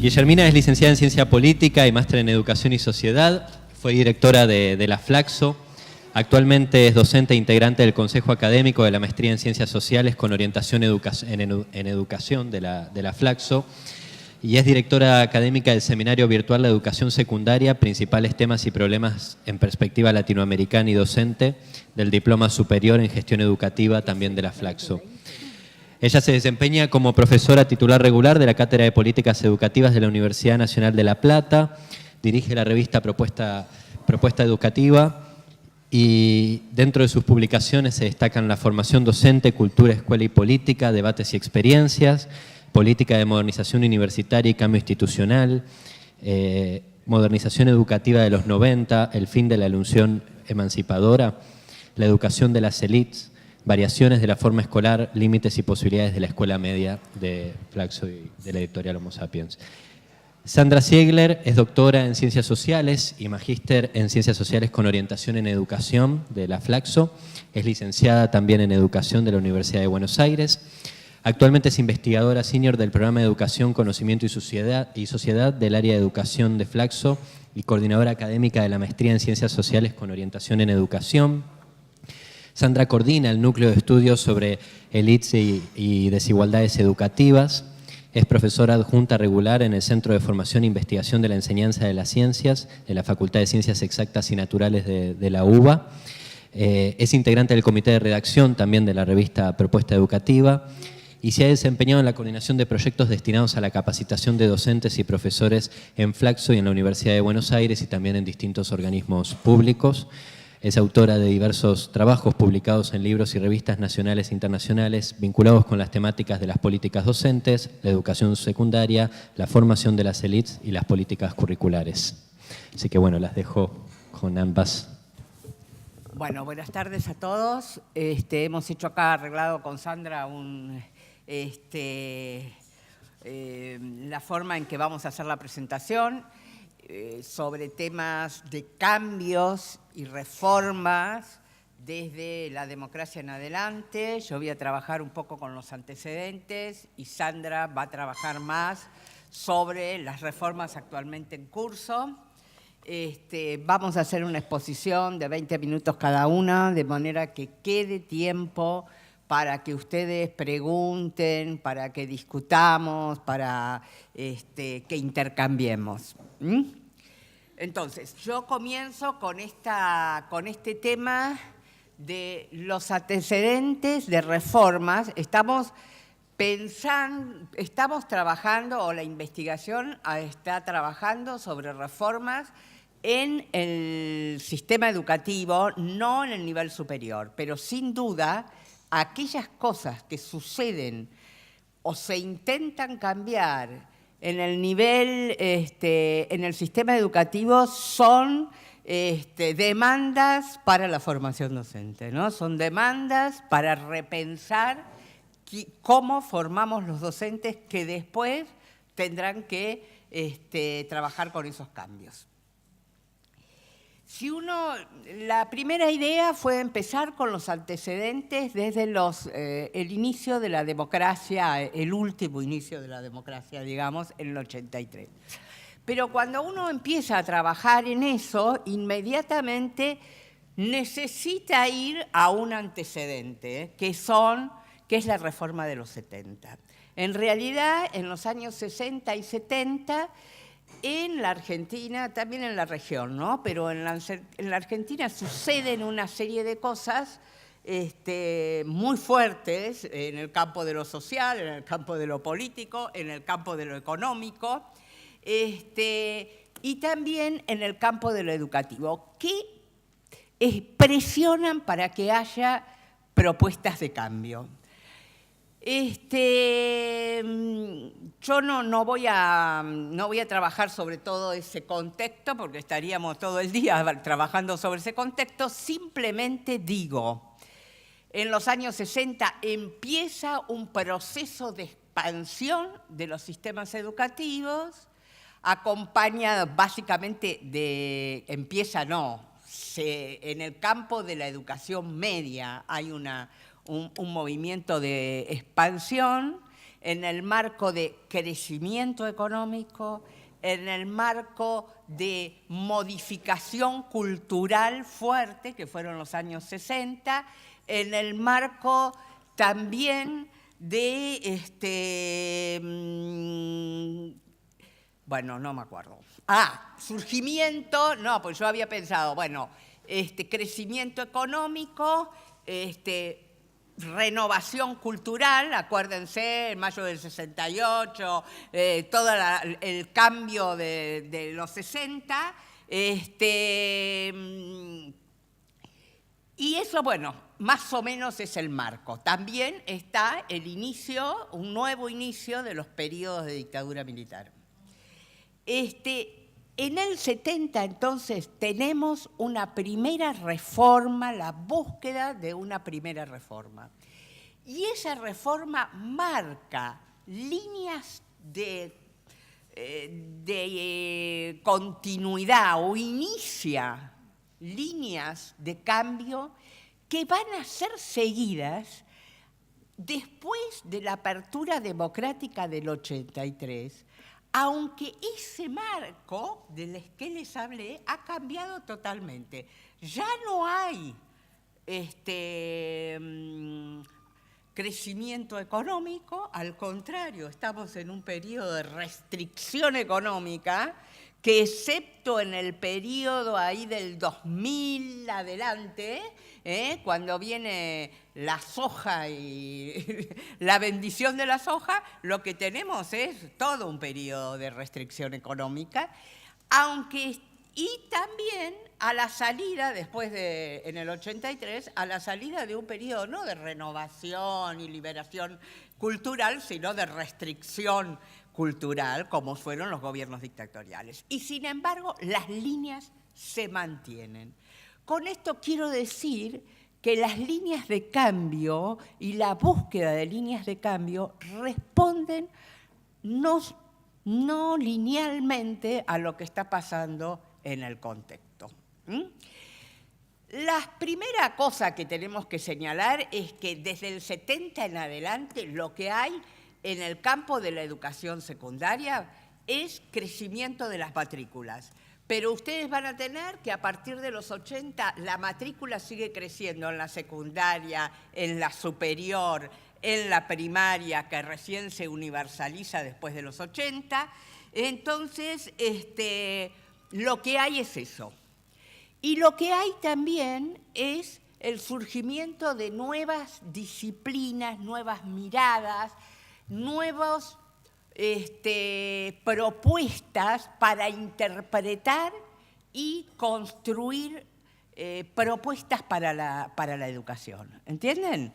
Guillermina es licenciada en Ciencia Política y máster en Educación y Sociedad. Fue directora de la Flaxo. Actualmente es docente e integrante del Consejo Académico de la Maestría en Ciencias Sociales con orientación en Educación de la Flaxo. Y es directora académica del Seminario Virtual de Educación Secundaria, Principales Temas y Problemas en Perspectiva Latinoamericana y docente del Diploma Superior en Gestión Educativa también de la Flaxo. Ella se desempeña como profesora titular regular de la Cátedra de Políticas Educativas de la Universidad Nacional de La Plata, dirige la revista Propuesta Educativa y dentro de sus publicaciones se destacan la formación docente, cultura, escuela y política, debates y experiencias, política de modernización universitaria y cambio institucional, modernización educativa de los 90, el fin de la ilusión emancipadora, la educación de las élites, variaciones de la forma escolar, límites y posibilidades de la escuela media de Flaxo y de la editorial Homo Sapiens. Sandra Ziegler es doctora en Ciencias Sociales y magíster en Ciencias Sociales con orientación en Educación de la Flaxo. Es licenciada también en Educación de la Universidad de Buenos Aires. Actualmente es investigadora senior del Programa de Educación, Conocimiento y Sociedad del área de Educación de Flaxo y coordinadora académica de la Maestría en Ciencias Sociales con orientación en Educación. Sandra coordina el núcleo de estudios sobre élites y desigualdades educativas. Es profesora adjunta regular en el Centro de Formación e Investigación de la Enseñanza de las Ciencias de la Facultad de Ciencias Exactas y Naturales de la UBA. Es integrante del comité de redacción también de la revista Propuesta Educativa y se ha desempeñado en la coordinación de proyectos destinados a la capacitación de docentes y profesores en Flaxo y en la Universidad de Buenos Aires y también en distintos organismos públicos. Es autora de diversos trabajos publicados en libros y revistas nacionales e internacionales vinculados con las temáticas de las políticas docentes, la educación secundaria, la formación de las élites y las políticas curriculares. Así que bueno, las dejo con ambas. Bueno, buenas tardes a todos. Hemos hecho acá, arreglado con Sandra, la forma en que vamos a hacer la presentación sobre temas de cambios y reformas desde la democracia en adelante. Yo voy a trabajar un poco con los antecedentes y Sandra va a trabajar más sobre las reformas actualmente en curso. Vamos a hacer una exposición de 20 minutos cada una, de manera que quede tiempo para que ustedes pregunten, para que discutamos, para que intercambiemos. Entonces, yo comienzo con este tema de los antecedentes de reformas. Estamos trabajando, o la investigación está trabajando sobre reformas en el sistema educativo, no en el nivel superior, pero sin duda aquellas cosas que suceden o se intentan cambiar en el nivel, en el sistema educativo son demandas para la formación docente, ¿no? Son demandas para repensar cómo formamos los docentes que después tendrán que trabajar con esos cambios. La primera idea fue empezar con los antecedentes desde el inicio de la democracia, el último inicio de la democracia, digamos, en el 83. Pero cuando uno empieza a trabajar en eso, inmediatamente necesita ir a un antecedente, que es la reforma de los 70. En realidad, en los años 60 y 70, en la Argentina, también en la región, ¿no? Pero en la Argentina suceden una serie de cosas muy fuertes en el campo de lo social, en el campo de lo político, en el campo de lo económico, y también en el campo de lo educativo, que presionan para que haya propuestas de cambio. Yo no voy a trabajar sobre todo ese contexto, porque estaríamos todo el día trabajando sobre ese contexto. Simplemente digo, en los años 60 empieza un proceso de expansión de los sistemas educativos, acompañado básicamente en el campo de la educación media hay un movimiento de expansión en el marco de crecimiento económico, en el marco de modificación cultural fuerte, que fueron los años 60, en el marco también de, bueno, no me acuerdo. Surgimiento, no, pues yo había pensado, bueno, crecimiento económico, renovación cultural, acuérdense, en mayo del 68, todo el cambio de los 60, y eso, bueno, más o menos es el marco. También está el inicio, un nuevo inicio de los periodos de dictadura militar. En el 70, entonces, tenemos una primera reforma, la búsqueda de una primera reforma. Y esa reforma marca líneas de continuidad o inicia líneas de cambio que van a ser seguidas después de la apertura democrática del 83, aunque ese marco del que les hablé ha cambiado totalmente. Ya no hay crecimiento económico, al contrario, estamos en un periodo de restricción económica que, excepto en el periodo ahí del 2000 adelante, cuando viene la soja y la bendición de la soja, lo que tenemos es todo un periodo de restricción económica, y también a la salida, en el 83, a la salida de un periodo no de renovación y liberación cultural, sino de restricción cultural, como fueron los gobiernos dictatoriales. Y sin embargo, las líneas se mantienen. Con esto quiero decir que las líneas de cambio y la búsqueda de líneas de cambio responden no linealmente a lo que está pasando en el contexto. La primera cosa que tenemos que señalar es que desde el 70 en adelante lo que hay en el campo de la educación secundaria es crecimiento de las matrículas. Pero ustedes van a tener que a partir de los 80 la matrícula sigue creciendo en la secundaria, en la superior, en la primaria, que recién se universaliza después de los 80. Entonces, lo que hay es eso. Y lo que hay también es el surgimiento de nuevas disciplinas, nuevas miradas, nuevas propuestas para interpretar y construir propuestas para la educación. ¿Entienden?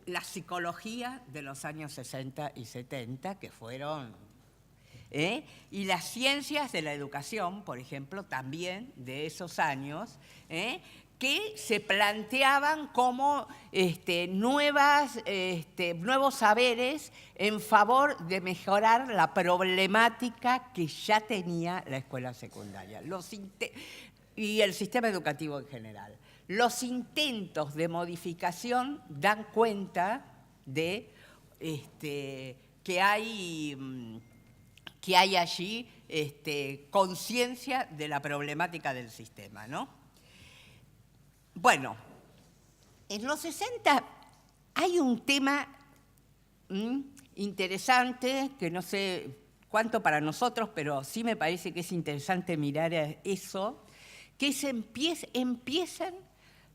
La psicología de los años 60 y 70, que fueron... y las ciencias de la educación, por ejemplo, también de esos años, que se planteaban como nuevos saberes en favor de mejorar la problemática que ya tenía la escuela secundaria y el sistema educativo en general. Los intentos de modificación dan cuenta de que hay allí conciencia de la problemática del sistema, ¿no? Bueno, en los 60 hay un tema interesante, que no sé cuánto para nosotros, pero sí me parece que es interesante mirar eso, que empiezan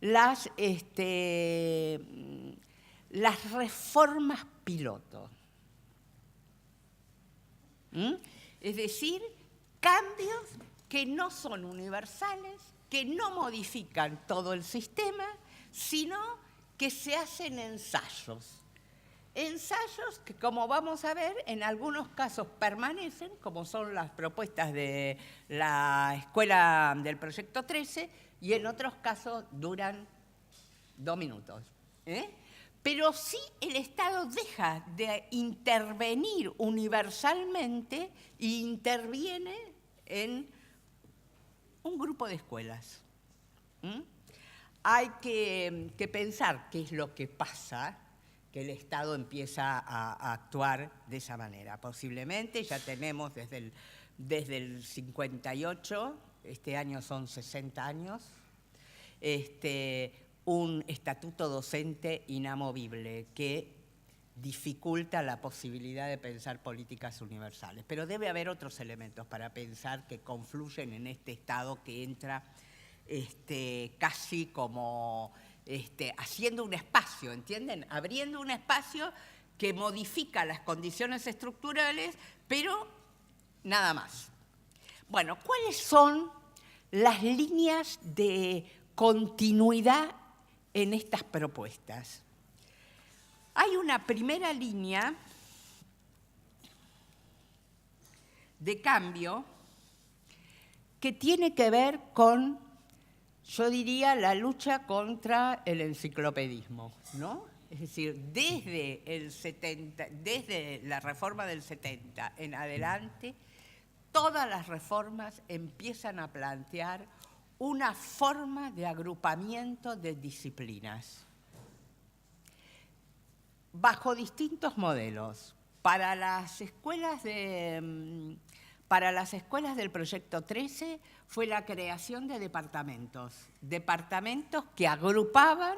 las reformas piloto. Es decir, cambios que no son universales, que no modifican todo el sistema, sino que se hacen ensayos. Ensayos que, como vamos a ver, en algunos casos permanecen, como son las propuestas de la escuela del Proyecto 13, y en otros casos duran 2 minutos. Pero sí el Estado deja de intervenir universalmente e interviene en un grupo de escuelas. Hay que pensar qué es lo que pasa que el Estado empieza a actuar de esa manera. Posiblemente ya tenemos desde el 58, este año son 60 años, un estatuto docente inamovible que dificulta la posibilidad de pensar políticas universales. Pero debe haber otros elementos para pensar que confluyen en este Estado que entra casi como haciendo un espacio, ¿entienden? Abriendo un espacio que modifica las condiciones estructurales, pero nada más. Bueno, ¿cuáles son las líneas de continuidad en estas propuestas? Hay una primera línea de cambio que tiene que ver con, yo diría, la lucha contra el enciclopedismo, ¿no? Es decir, desde la reforma del 70 en adelante, todas las reformas empiezan a plantear una forma de agrupamiento de disciplinas bajo distintos modelos. Para las escuelas del Proyecto 13 fue la creación de departamentos que agrupaban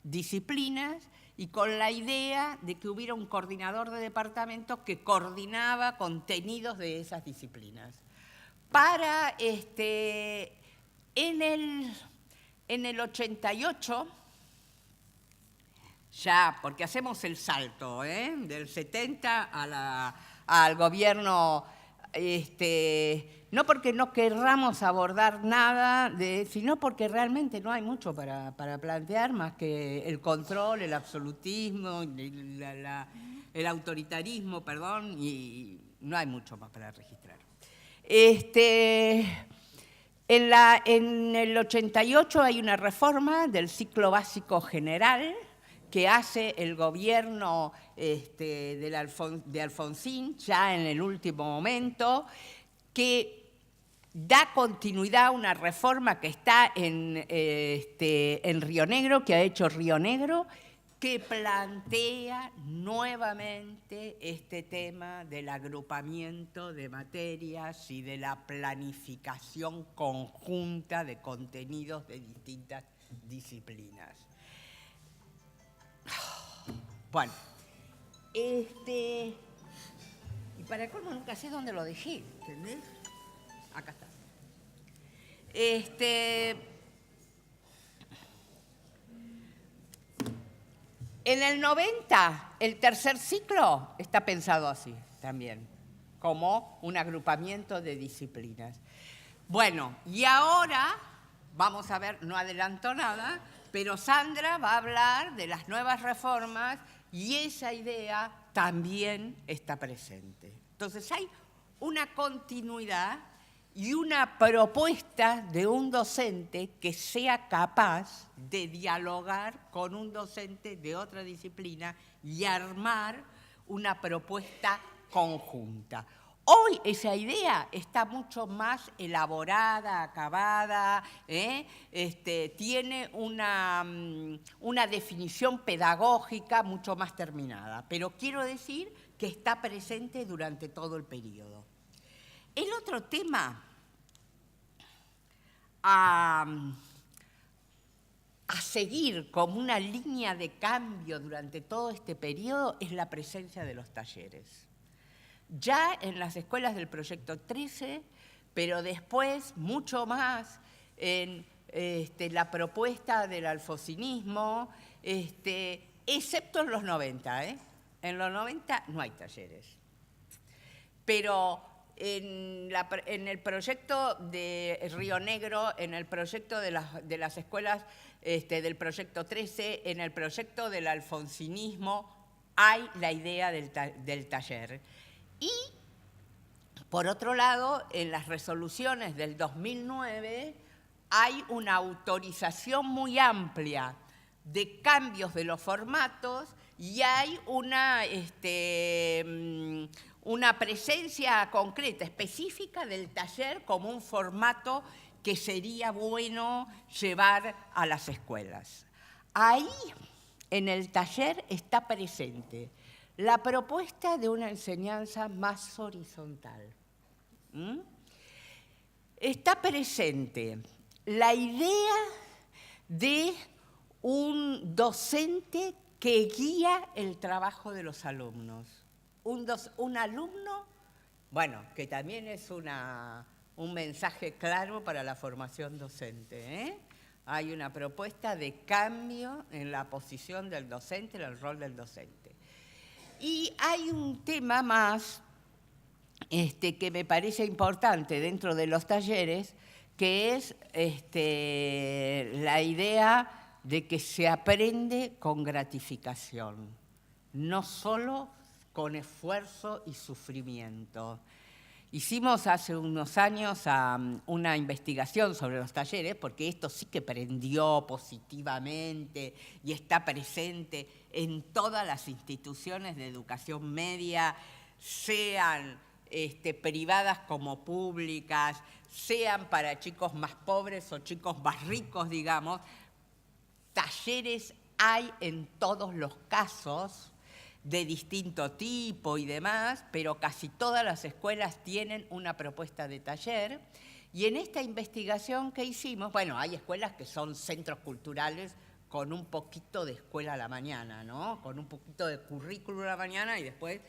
disciplinas y con la idea de que hubiera un coordinador de departamentos que coordinaba contenidos de esas disciplinas. Para en el 88, ya, porque hacemos el salto del 70 al gobierno, no porque no querramos abordar nada, sino porque realmente no hay mucho para plantear más que el control, el absolutismo, el autoritarismo, perdón, y no hay mucho más para registrar. En el 88 hay una reforma del ciclo básico general que hace el gobierno de Alfonsín, ya en el último momento, que da continuidad a una reforma que está en Río Negro, que ha hecho Río Negro, que plantea nuevamente este tema del agrupamiento de materias y de la planificación conjunta de contenidos de distintas disciplinas. Bueno, y para colmo nunca sé dónde lo dejé, ¿entendés? Acá está. En el 90, el tercer ciclo está pensado así también, como un agrupamiento de disciplinas. Bueno, y ahora, vamos a ver, no adelanto nada, pero Sandra va a hablar de las nuevas reformas y esa idea también está presente. Entonces hay una continuidad y una propuesta de un docente que sea capaz de dialogar con un docente de otra disciplina y armar una propuesta conjunta. Hoy esa idea está mucho más elaborada, acabada, tiene una definición pedagógica mucho más terminada, pero quiero decir que está presente durante todo el periodo. El otro tema a seguir como una línea de cambio durante todo este periodo es la presencia de los talleres. Ya en las escuelas del Proyecto 13, pero después mucho más en la propuesta del alfonsinismo, excepto en los 90. En los 90 no hay talleres. Pero en el proyecto de Río Negro, en el proyecto de las escuelas del Proyecto 13, en el proyecto del alfonsinismo, hay la idea del taller. Y, por otro lado, en las resoluciones del 2009 hay una autorización muy amplia de cambios de los formatos y hay una presencia concreta, específica del taller como un formato que sería bueno llevar a las escuelas. Ahí en el taller está presente la propuesta de una enseñanza más horizontal. Está presente la idea de un docente que guía el trabajo de los alumnos. Un alumno, bueno, que también es un mensaje claro para la formación docente, ¿eh? Hay una propuesta de cambio en la posición del docente, en el rol del docente. Y hay un tema más que me parece importante dentro de los talleres, que es la idea de que se aprende con gratificación, no solo con esfuerzo y sufrimiento. Hicimos hace unos años una investigación sobre los talleres, porque esto sí que prendió positivamente y está presente en todas las instituciones de educación media, sean privadas como públicas, sean para chicos más pobres o chicos más ricos, digamos. Talleres hay en todos los casos, de distinto tipo y demás, pero casi todas las escuelas tienen una propuesta de taller. Y en esta investigación que hicimos, bueno, hay escuelas que son centros culturales con un poquito de escuela a la mañana, ¿no? Con un poquito de currículum a la mañana y después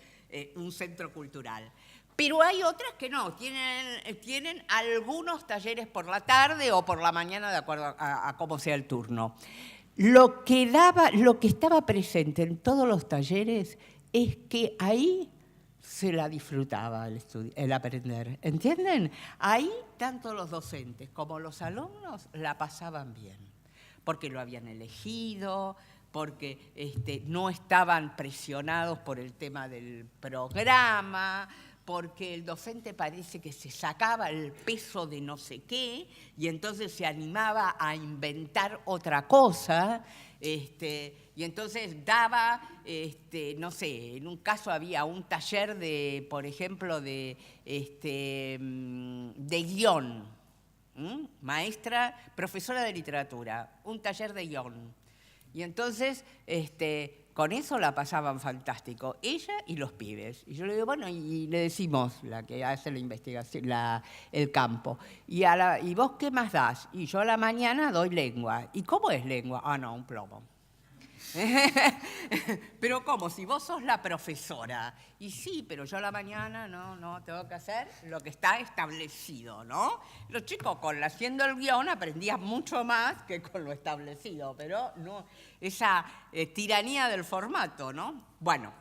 un centro cultural. Pero hay otras que no, tienen algunos talleres por la tarde o por la mañana, de acuerdo a cómo sea el turno. Lo que estaba presente en todos los talleres es que ahí se la disfrutaba el aprender, ¿entienden? Ahí tanto los docentes como los alumnos la pasaban bien, porque lo habían elegido, porque no estaban presionados por el tema del programa, porque el docente parece que se sacaba el peso de no sé qué y entonces se animaba a inventar otra cosa, y entonces daba, no sé, en un caso había un taller de, por ejemplo, de guión, maestra, profesora de literatura, un taller de guión. Y entonces, con eso la pasaban fantástico, ella y los pibes. Y yo le digo, bueno, y le decimos, la que hace la investigación, el campo, ¿y vos qué más das? Y yo a la mañana doy lengua. ¿Y cómo es lengua? Ah, no, un plomo. Pero ¿cómo? Si vos sos la profesora. Y sí, pero yo a la mañana no tengo que hacer lo que está establecido, ¿no? Los chicos haciendo el guión aprendían mucho más que con lo establecido, pero no, esa tiranía del formato, ¿no? Bueno,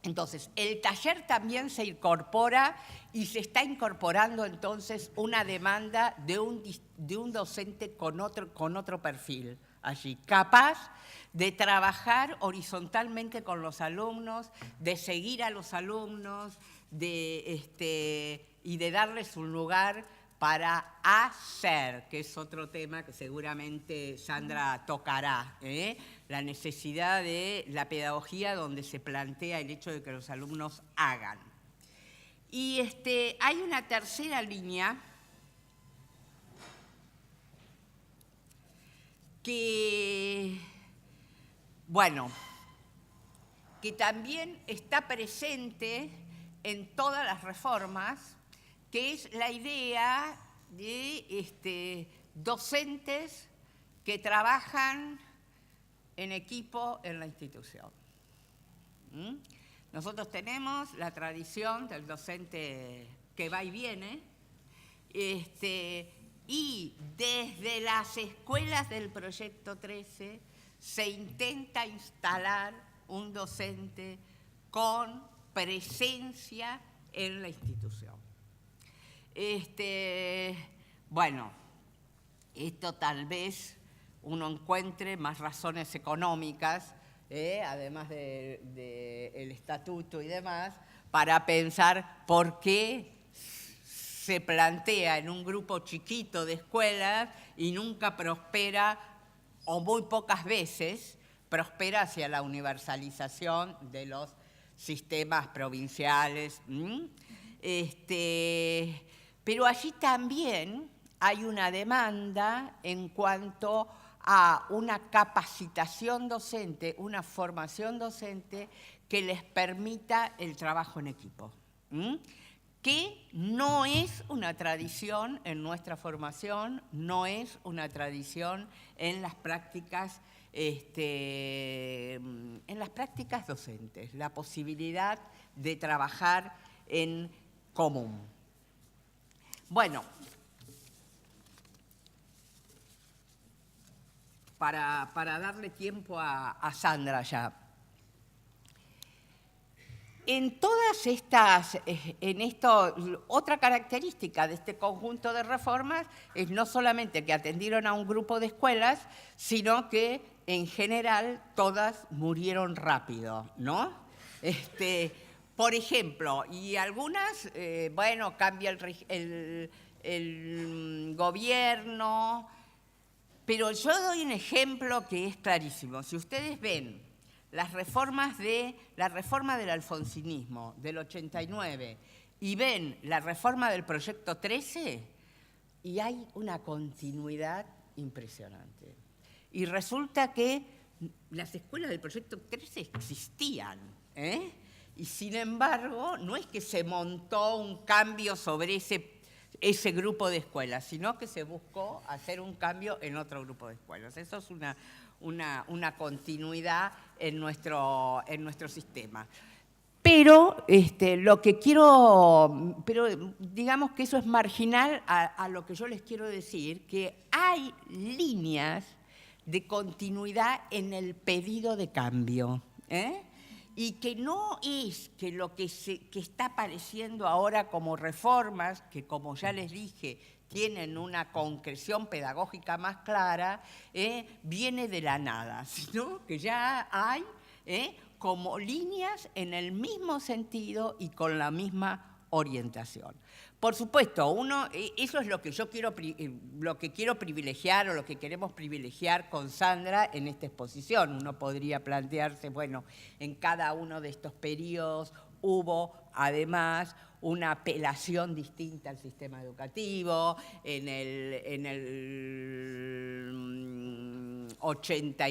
entonces el taller también se incorpora y se está incorporando entonces una demanda de un docente con otro perfil allí, capaz de trabajar horizontalmente con los alumnos, de seguir a los alumnos, y de darles un lugar para hacer, que es otro tema que seguramente Sandra tocará, la necesidad de la pedagogía donde se plantea el hecho de que los alumnos hagan. Y hay una tercera línea que, bueno, que también está presente en todas las reformas, que es la idea de docentes que trabajan en equipo en la institución. Nosotros tenemos la tradición del docente que va y viene, y desde las escuelas del Proyecto 13 se intenta instalar un docente con presencia en la institución. Bueno, esto tal vez uno encuentre más razones económicas, además del estatuto y demás, para pensar por qué se plantea en un grupo chiquito de escuelas y nunca prospera, o muy pocas veces, prospera hacia la universalización de los sistemas provinciales. Pero allí también hay una demanda en cuanto a una capacitación docente, una formación docente que les permita el trabajo en equipo, que no es una tradición en nuestra formación, no es una tradición en las prácticas, docentes, la posibilidad de trabajar en común. Bueno, para darle tiempo a Sandra ya. En todas estas, otra característica de este conjunto de reformas es no solamente que atendieron a un grupo de escuelas, sino que en general todas murieron rápido, ¿no? Por ejemplo, y algunas, bueno, cambia el gobierno, pero yo doy un ejemplo que es clarísimo. Si ustedes ven la reforma del alfonsinismo del 89 y ven la reforma del proyecto 13, y hay una continuidad impresionante. Y resulta que las escuelas del proyecto 13 existían, y sin embargo no es que se montó un cambio sobre ese grupo de escuelas, sino que se buscó hacer un cambio en otro grupo de escuelas. Eso es una continuidad en nuestro sistema. Pero pero digamos que eso es marginal a lo que yo les quiero decir, que hay líneas de continuidad en el pedido de cambio, y que no es que lo que está apareciendo ahora como reformas, que como ya les dije, tienen una concreción pedagógica más clara, viene de la nada, sino que ya hay como líneas en el mismo sentido y con la misma orientación. Por supuesto, eso es lo que quiero privilegiar o lo que queremos privilegiar con Sandra en esta exposición. Uno podría plantearse, bueno, en cada uno de estos periodos hubo además una apelación distinta al sistema educativo, en el 80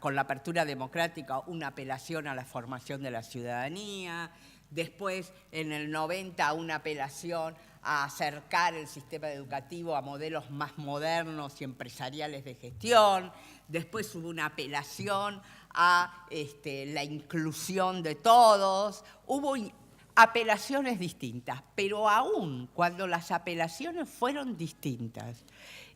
con la apertura democrática, una apelación a la formación de la ciudadanía. Después, en el 90, una apelación a acercar el sistema educativo a modelos más modernos y empresariales de gestión. Después hubo una apelación a la inclusión de todos. Hubo apelaciones distintas, pero aún cuando las apelaciones fueron distintas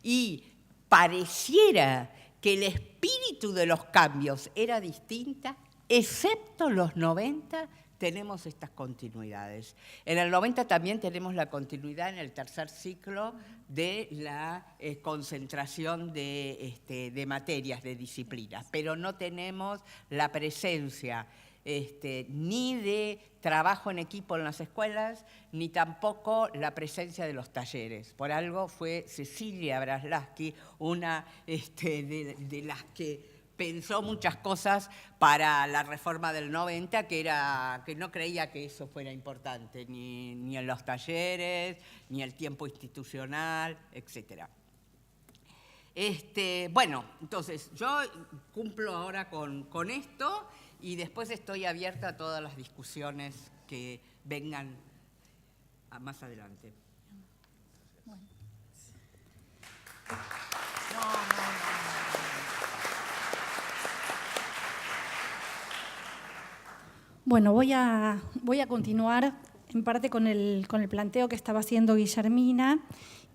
y pareciera que el espíritu de los cambios era distinta, excepto los 90, tenemos estas continuidades. En el 90 también tenemos la continuidad en el tercer ciclo de la concentración de materias, de disciplinas, pero no tenemos la presencia ni de trabajo en equipo en las escuelas, ni tampoco la presencia de los talleres. Por algo fue Cecilia Braslavsky una de las que pensó muchas cosas para la reforma del 90, que no creía que eso fuera importante, ni en los talleres, ni el tiempo institucional, etc. Bueno, entonces yo cumplo ahora con esto y después estoy abierta a todas las discusiones que vengan más adelante. Bueno. Bueno, voy a continuar en parte con el planteo que estaba haciendo Guillermina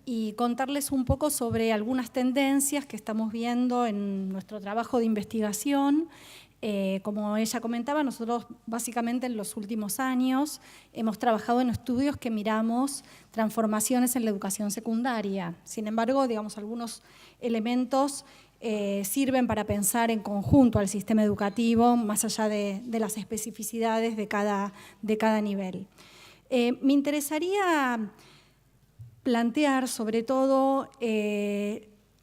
y contarles un poco sobre algunas tendencias que estamos viendo en nuestro trabajo de investigación. Como ella comentaba, nosotros básicamente en los últimos años hemos trabajado en estudios que miramos transformaciones en la educación secundaria. Sin embargo, digamos, algunos elementos sirven para pensar en conjunto al sistema educativo, más allá de las especificidades de cada nivel. Me interesaría plantear, sobre todo,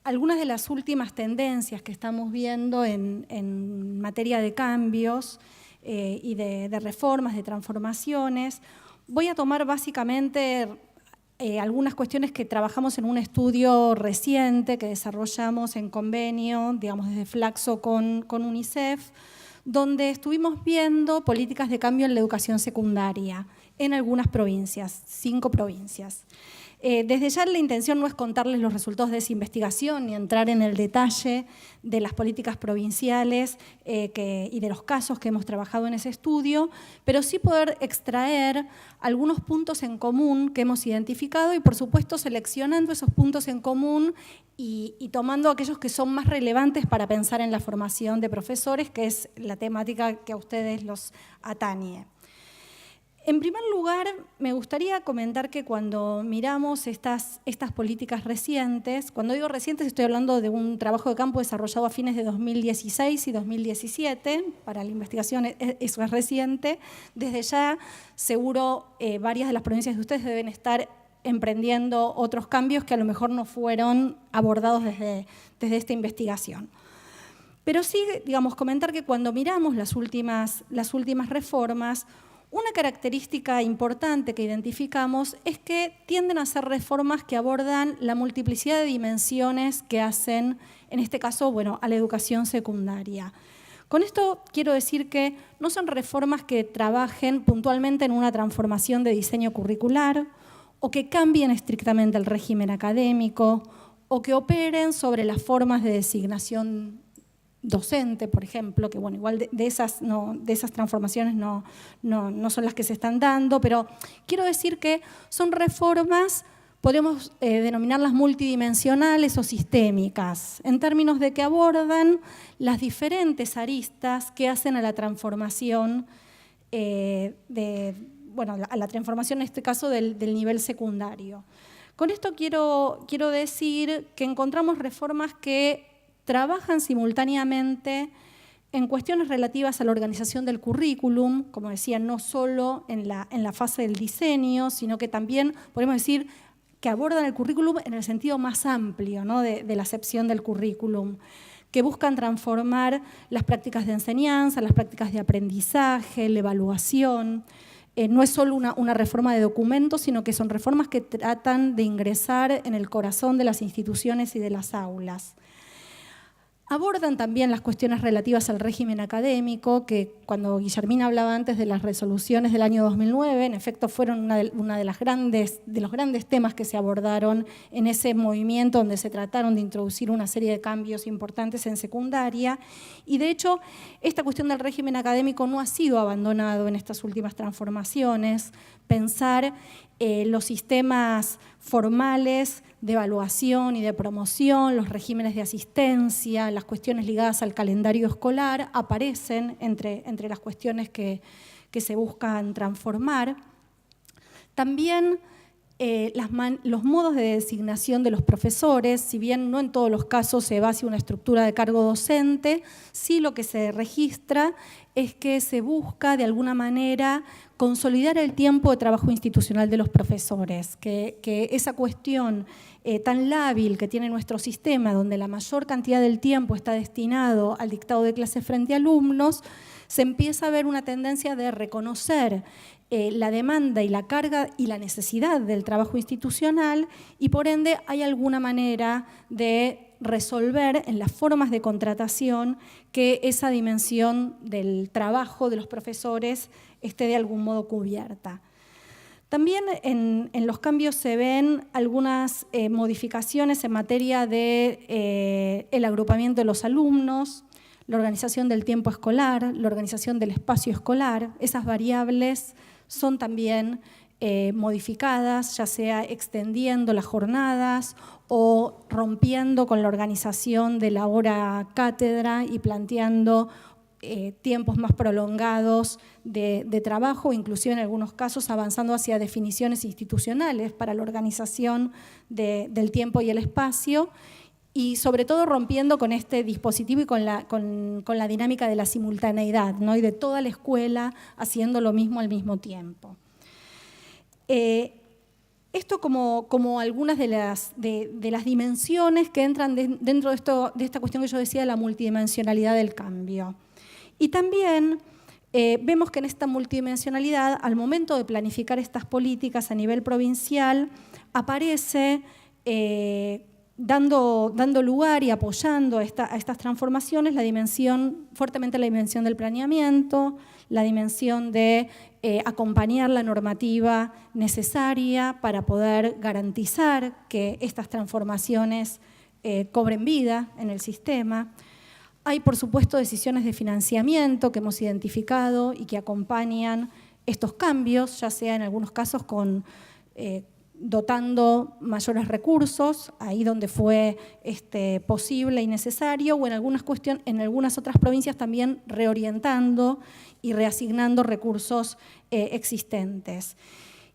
algunas de las últimas tendencias que estamos viendo en materia de cambios y de reformas, de transformaciones. Voy a tomar básicamente algunas cuestiones que trabajamos en un estudio reciente que desarrollamos en convenio, digamos desde Flaxo con UNICEF, donde estuvimos viendo políticas de cambio en la educación secundaria en algunas provincias, 5 provincias. Desde ya la intención no es contarles los resultados de esa investigación ni entrar en el detalle de las políticas provinciales y de los casos que hemos trabajado en ese estudio, pero sí poder extraer algunos puntos en común que hemos identificado y, por supuesto, seleccionando esos puntos en común y tomando aquellos que son más relevantes para pensar en la formación de profesores, que es la temática que a ustedes los atañe. En primer lugar, me gustaría comentar que cuando miramos estas políticas recientes, cuando digo recientes estoy hablando de un trabajo de campo desarrollado a fines de 2016 y 2017, para la investigación eso es reciente, desde ya seguro varias de las provincias de ustedes deben estar emprendiendo otros cambios que a lo mejor no fueron abordados desde esta investigación. Pero sí, digamos, comentar que cuando miramos las últimas reformas, una característica importante que identificamos es que tienden a ser reformas que abordan la multiplicidad de dimensiones que hacen, en este caso, bueno, a la educación secundaria. Con esto quiero decir que no son reformas que trabajen puntualmente en una transformación de diseño curricular o que cambien estrictamente el régimen académico o que operen sobre las formas de designación docente, por ejemplo, que bueno, igual de esas transformaciones no son las que se están dando, pero quiero decir que son reformas, podemos denominarlas multidimensionales o sistémicas, en términos de que abordan las diferentes aristas que hacen a la transformación, a la transformación en este caso del nivel secundario. Con esto quiero decir que encontramos reformas que trabajan simultáneamente en cuestiones relativas a la organización del currículum, como decía, no solo en la fase del diseño, sino que también podemos decir que abordan el currículum en el sentido más amplio, ¿no? de la acepción del currículum, que buscan transformar las prácticas de enseñanza, las prácticas de aprendizaje, la evaluación. No es solo una reforma de documentos, sino que son reformas que tratan de ingresar en el corazón de las instituciones y de las aulas. Abordan también las cuestiones relativas al régimen académico, que cuando Guillermina hablaba antes de las resoluciones del año 2009, en efecto fueron una de los grandes temas que se abordaron en ese movimiento donde se trataron de introducir una serie de cambios importantes en secundaria. Y de hecho, esta cuestión del régimen académico no ha sido abandonado en estas últimas transformaciones. Pensar los sistemas formales de evaluación y de promoción, los regímenes de asistencia, las cuestiones ligadas al calendario escolar aparecen entre las cuestiones que se buscan transformar. También los modos de designación de los profesores, si bien no en todos los casos se va hacia una estructura de cargo docente, sí lo que se registra es que se busca de alguna manera consolidar el tiempo de trabajo institucional de los profesores, que esa cuestión tan lábil que tiene nuestro sistema, donde la mayor cantidad del tiempo está destinado al dictado de clases frente a alumnos, se empieza a ver una tendencia de reconocer la demanda y la carga y la necesidad del trabajo institucional y por ende hay alguna manera de resolver en las formas de contratación que esa dimensión del trabajo de los profesores esté de algún modo cubierta. También en los cambios se ven algunas modificaciones en materia de el agrupamiento de los alumnos, la organización del tiempo escolar, la organización del espacio escolar. Esas variables son también modificadas, ya sea extendiendo las jornadas o rompiendo con la organización de la hora cátedra y planteando tiempos más prolongados de trabajo, inclusive en algunos casos avanzando hacia definiciones institucionales para la organización del tiempo y el espacio, y sobre todo rompiendo con este dispositivo y con la dinámica de la simultaneidad, ¿no? Y de toda la escuela haciendo lo mismo al mismo tiempo. Esto como algunas de las dimensiones que entran dentro de esta cuestión que yo decía, de la multidimensionalidad del cambio. Y también vemos que en esta multidimensionalidad, al momento de planificar estas políticas a nivel provincial, aparece dando lugar y apoyando a estas transformaciones fuertemente la dimensión del planeamiento, la dimensión de acompañar la normativa necesaria para poder garantizar que estas transformaciones cobren vida en el sistema. Hay, por supuesto, decisiones de financiamiento que hemos identificado y que acompañan estos cambios, ya sea en algunos casos dotando mayores recursos, ahí donde fue posible y necesario, o en algunas otras provincias también reorientando y reasignando recursos existentes.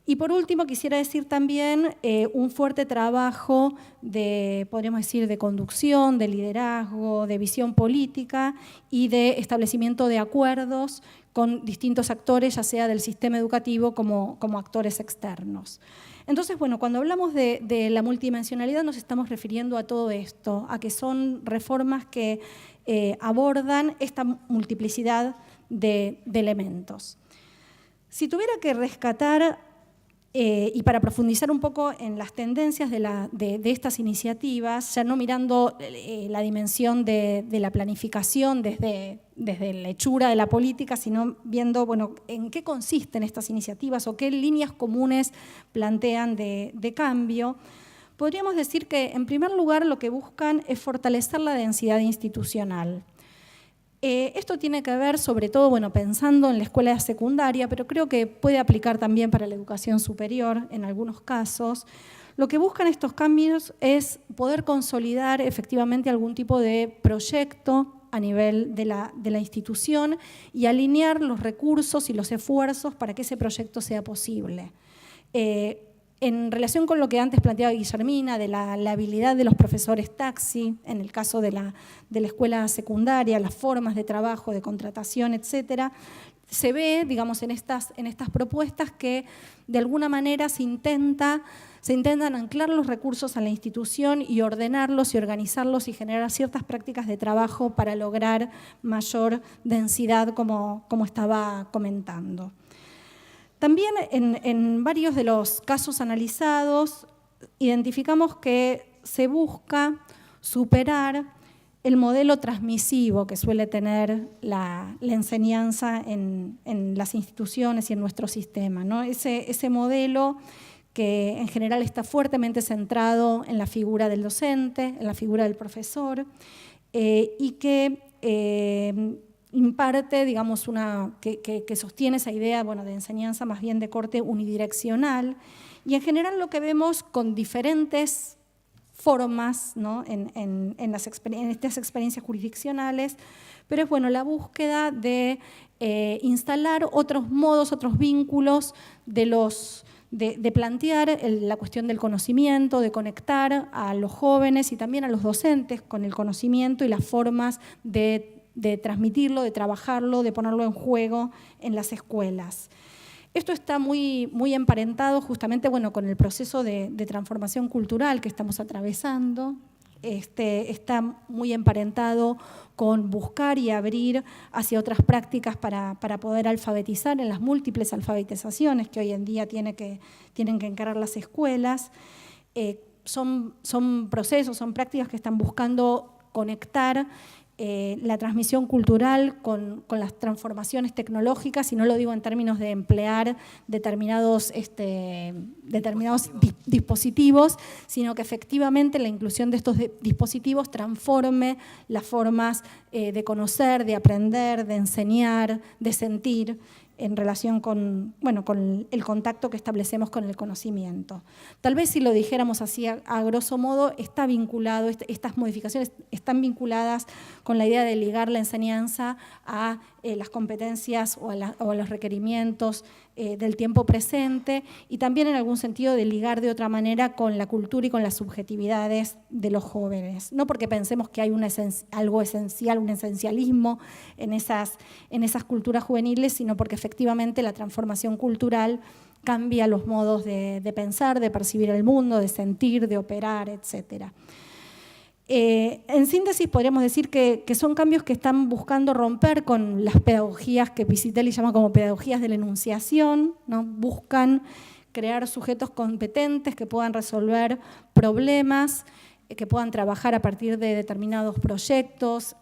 Y por último, quisiera decir también un fuerte trabajo podríamos decir, de conducción, de liderazgo, de visión política y de establecimiento de acuerdos con distintos actores, ya sea del sistema educativo como actores externos. Entonces, bueno, cuando hablamos de la multidimensionalidad nos estamos refiriendo a todo esto, a que son reformas que abordan esta multiplicidad de elementos. Si tuviera que rescatar y para profundizar un poco en las tendencias de estas iniciativas, ya no mirando la dimensión de la planificación desde la hechura de la política, sino viendo bueno, en qué consisten estas iniciativas o qué líneas comunes plantean de cambio, podríamos decir que, en primer lugar, lo que buscan es fortalecer la densidad institucional. Esto tiene que ver, sobre todo, bueno, pensando en la escuela secundaria, pero creo que puede aplicar también para la educación superior en algunos casos. Lo que buscan estos cambios es poder consolidar efectivamente algún tipo de proyecto a nivel de la institución y alinear los recursos y los esfuerzos para que ese proyecto sea posible. En relación con lo que antes planteaba Guillermina, de la habilidad de los profesores taxi, en el caso de la escuela secundaria, las formas de trabajo, de contratación, etcétera, se ve, digamos, en estas propuestas que de alguna manera se intentan anclar los recursos a la institución y ordenarlos y organizarlos y generar ciertas prácticas de trabajo para lograr mayor densidad, como estaba comentando. También en varios de los casos analizados identificamos que se busca superar el modelo transmisivo que suele tener la enseñanza en las instituciones y en nuestro sistema, ¿no? Ese modelo que en general está fuertemente centrado en la figura del docente, en la figura del profesor, y que imparte, digamos, que sostiene esa idea, bueno, de enseñanza más bien de corte unidireccional, y en general lo que vemos con diferentes formas, ¿no? en estas experiencias jurisdiccionales, pero es bueno, la búsqueda de instalar otros modos, otros vínculos de plantear la cuestión del conocimiento, de conectar a los jóvenes y también a los docentes con el conocimiento y las formas de transmitirlo, de trabajarlo, de ponerlo en juego en las escuelas. Esto está muy emparentado justamente bueno, con el proceso de transformación cultural que estamos atravesando. Está muy emparentado con buscar y abrir hacia otras prácticas para poder alfabetizar en las múltiples alfabetizaciones que hoy en día tienen que encarar las escuelas. Son procesos, son prácticas que están buscando conectar la transmisión cultural con las transformaciones tecnológicas, y no lo digo en términos de emplear determinados dispositivos, sino que efectivamente la inclusión de estos dispositivos transforme las formas de conocer, de aprender, de enseñar, de sentir, en relación con el contacto que establecemos con el conocimiento. Tal vez si lo dijéramos así a grosso modo, está vinculado, estas modificaciones están vinculadas con la idea de ligar la enseñanza a las competencias o a los requerimientos del tiempo presente, y también en algún sentido de ligar de otra manera con la cultura y con las subjetividades de los jóvenes. No porque pensemos que hay algo esencial, un esencialismo en esas culturas juveniles, sino porque efectivamente la transformación cultural cambia los modos de pensar, de percibir el mundo, de sentir, de operar, etcétera. En síntesis, podríamos decir que son cambios que están buscando romper con las pedagogías que Pisitelli llama como pedagogías de la enunciación, ¿no? Buscan crear sujetos competentes que puedan resolver problemas, que puedan trabajar a partir de determinados proyectos,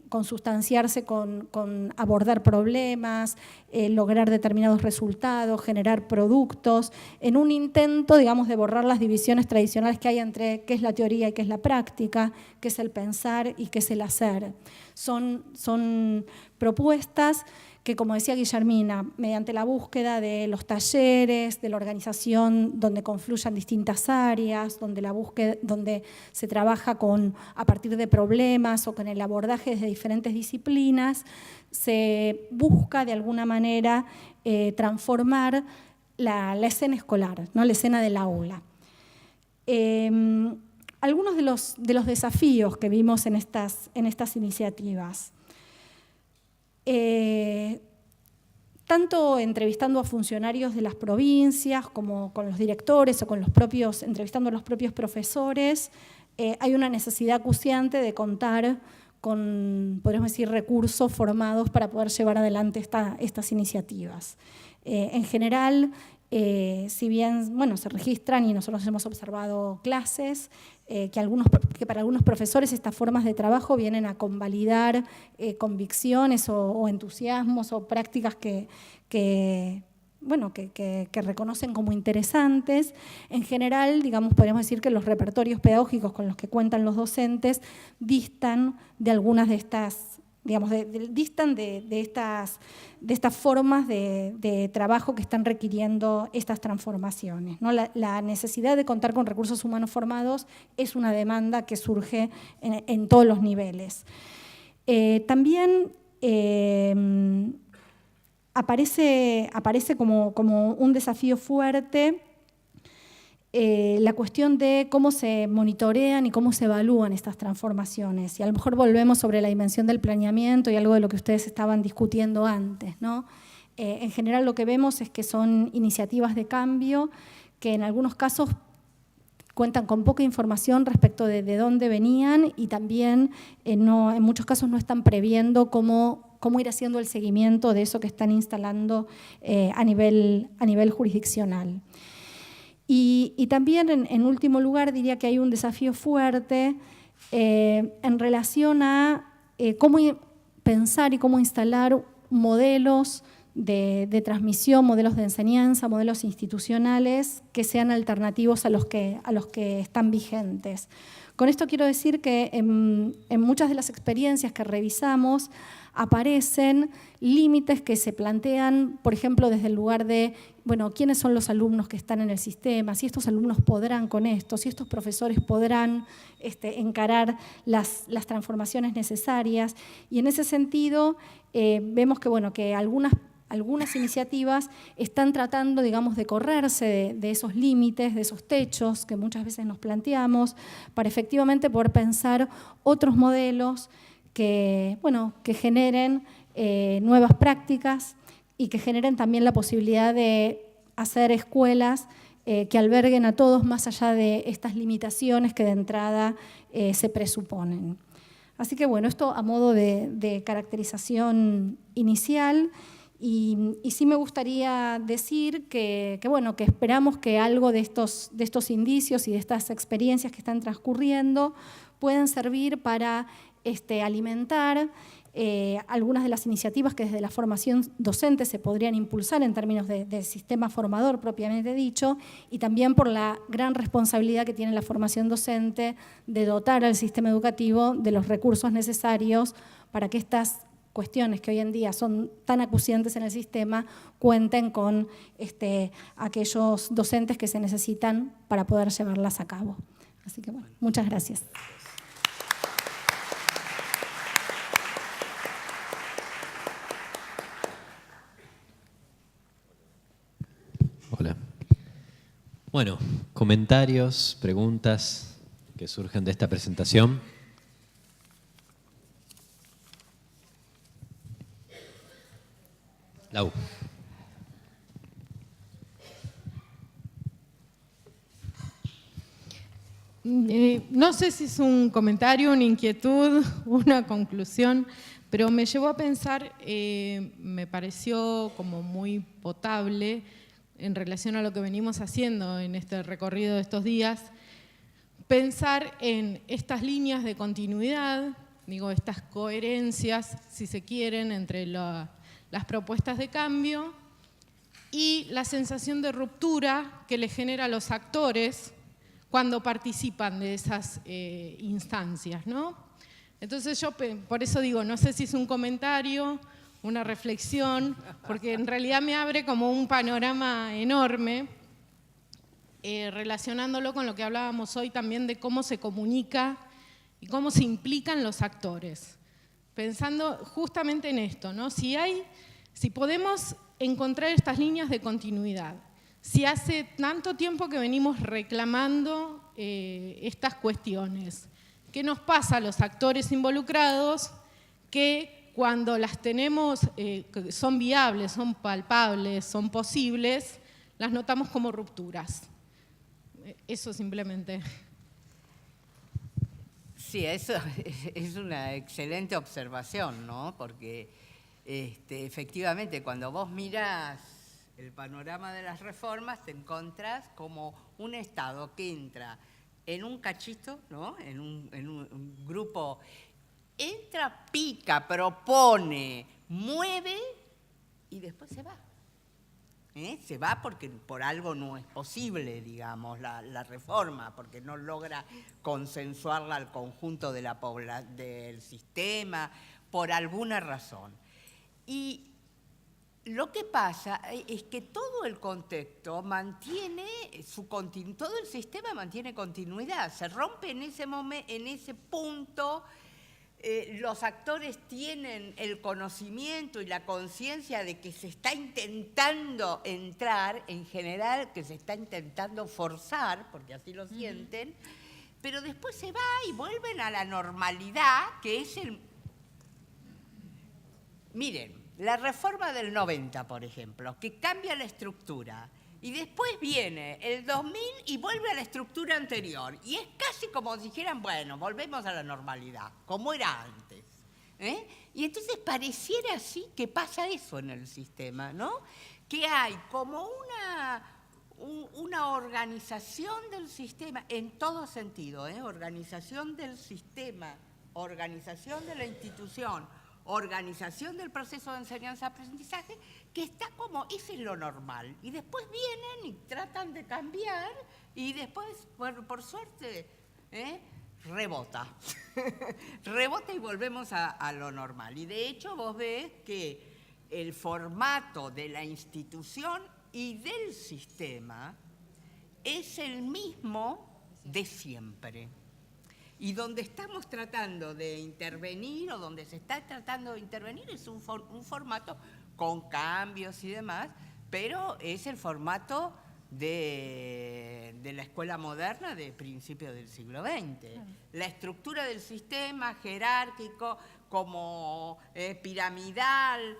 consustanciarse con abordar problemas, lograr determinados resultados, generar productos, en un intento, digamos, de borrar las divisiones tradicionales que hay entre qué es la teoría y qué es la práctica, qué es el pensar y qué es el hacer. Son propuestas que, como decía Guillermina, mediante la búsqueda de los talleres, de la organización donde confluyan distintas áreas, donde se trabaja a partir de problemas o con el abordaje desde diferentes disciplinas, se busca de alguna manera transformar la escena escolar, ¿no? La escena del aula. Algunos de los desafíos que vimos en estas iniciativas. Tanto entrevistando a funcionarios de las provincias como con los directores o entrevistando a los propios profesores, hay una necesidad acuciante de contar con, podríamos decir, recursos formados para poder llevar adelante estas iniciativas. En general, si bien se registran y nosotros hemos observado clases, que para algunos profesores estas formas de trabajo vienen a convalidar convicciones o entusiasmos o prácticas que reconocen como interesantes. En general, digamos, podríamos decir que los repertorios pedagógicos con los que cuentan los docentes distan de algunas de estas, digamos, distan de estas formas de trabajo que están requiriendo estas transformaciones, ¿no? La necesidad de contar con recursos humanos formados es una demanda que surge en todos los niveles. También aparece como un desafío fuerte la cuestión de cómo se monitorean y cómo se evalúan estas transformaciones. Y a lo mejor volvemos sobre la dimensión del planeamiento y algo de lo que ustedes estaban discutiendo antes, ¿no? En general lo que vemos es que son iniciativas de cambio que en algunos casos cuentan con poca información respecto de dónde venían y también en muchos casos no están previendo cómo ir haciendo el seguimiento de eso que están instalando a nivel jurisdiccional. Y también, en último lugar, diría que hay un desafío fuerte en relación a cómo pensar y cómo instalar modelos de transmisión, modelos de enseñanza, modelos institucionales que sean alternativos a los que están vigentes. Con esto quiero decir que en muchas de las experiencias que revisamos aparecen límites que se plantean, por ejemplo, desde el lugar de, ¿quiénes son los alumnos que están en el sistema? Si estos alumnos podrán con esto, si estos profesores podrán encarar las transformaciones necesarias. Y en ese sentido, vemos que algunas iniciativas están tratando, digamos, de correrse de esos límites, de esos techos que muchas veces nos planteamos, para efectivamente poder pensar otros modelos que generen nuevas prácticas y que generen también la posibilidad de hacer escuelas que alberguen a todos más allá de estas limitaciones que de entrada se presuponen. Así que esto a modo de caracterización inicial. Y sí me gustaría decir que esperamos que algo de estos indicios y de estas experiencias que están transcurriendo puedan servir para alimentar algunas de las iniciativas que desde la formación docente se podrían impulsar en términos de sistema formador propiamente dicho, y también por la gran responsabilidad que tiene la formación docente de dotar al sistema educativo de los recursos necesarios para que estas cuestiones que hoy en día son tan acuciantes en el sistema cuenten con aquellos docentes que se necesitan para poder llevarlas a cabo. Así que muchas gracias. Hola. Comentarios, preguntas que surgen de esta presentación. Lau. No sé si es un comentario, una inquietud, una conclusión, pero me llevó a pensar, me pareció como muy potable en relación a lo que venimos haciendo en este recorrido de estos días, pensar en estas líneas de continuidad, digo, estas coherencias, si se quieren, entre las propuestas de cambio y la sensación de ruptura que le genera a los actores cuando participan de esas instancias, ¿no? Entonces yo por eso digo, no sé si es un comentario, una reflexión, porque en realidad me abre como un panorama enorme, relacionándolo con lo que hablábamos hoy también de cómo se comunica y cómo se implican los actores. Pensando justamente en esto, ¿no? Si podemos encontrar estas líneas de continuidad, si hace tanto tiempo que venimos reclamando estas cuestiones, ¿qué nos pasa a los actores involucrados que cuando las tenemos, son viables, son palpables, son posibles, las notamos como rupturas? Eso simplemente. Sí, eso es una excelente observación, ¿no? Porque efectivamente cuando vos mirás el panorama de las reformas te encontrás como un Estado que entra en un cachito, ¿no? En un grupo, entra, pica, propone, mueve y después se va. Se va porque por algo no es posible, digamos, la reforma, porque no logra consensuarla al conjunto de del sistema, por alguna razón. Y lo que pasa es que todo el contexto mantiene todo el sistema mantiene continuidad, se rompe en ese punto. Los actores tienen el conocimiento y la conciencia de que se está intentando entrar, en general, que se está intentando forzar, porque así lo sienten, pero después se va y vuelven a la normalidad, que es Miren, la reforma del 90, por ejemplo, que cambia la estructura, y después viene el 2000 y vuelve a la estructura anterior. Y es casi como si dijeran, bueno, volvemos a la normalidad, como era antes. Y entonces pareciera así que pasa eso en el sistema, ¿no? Que hay como una organización del sistema, en todo sentido, organización del sistema, organización de la institución, organización del proceso de enseñanza-aprendizaje, que está como, ese es lo normal. Y después vienen y tratan de cambiar y después, por suerte, rebota. Rebota y volvemos a lo normal. Y de hecho vos ves que el formato de la institución y del sistema es el mismo de siempre. Y donde estamos tratando de intervenir, o donde se está tratando de intervenir, es un formato con cambios y demás, pero es el formato de la escuela moderna de principios del siglo XX. La estructura del sistema jerárquico, como piramidal,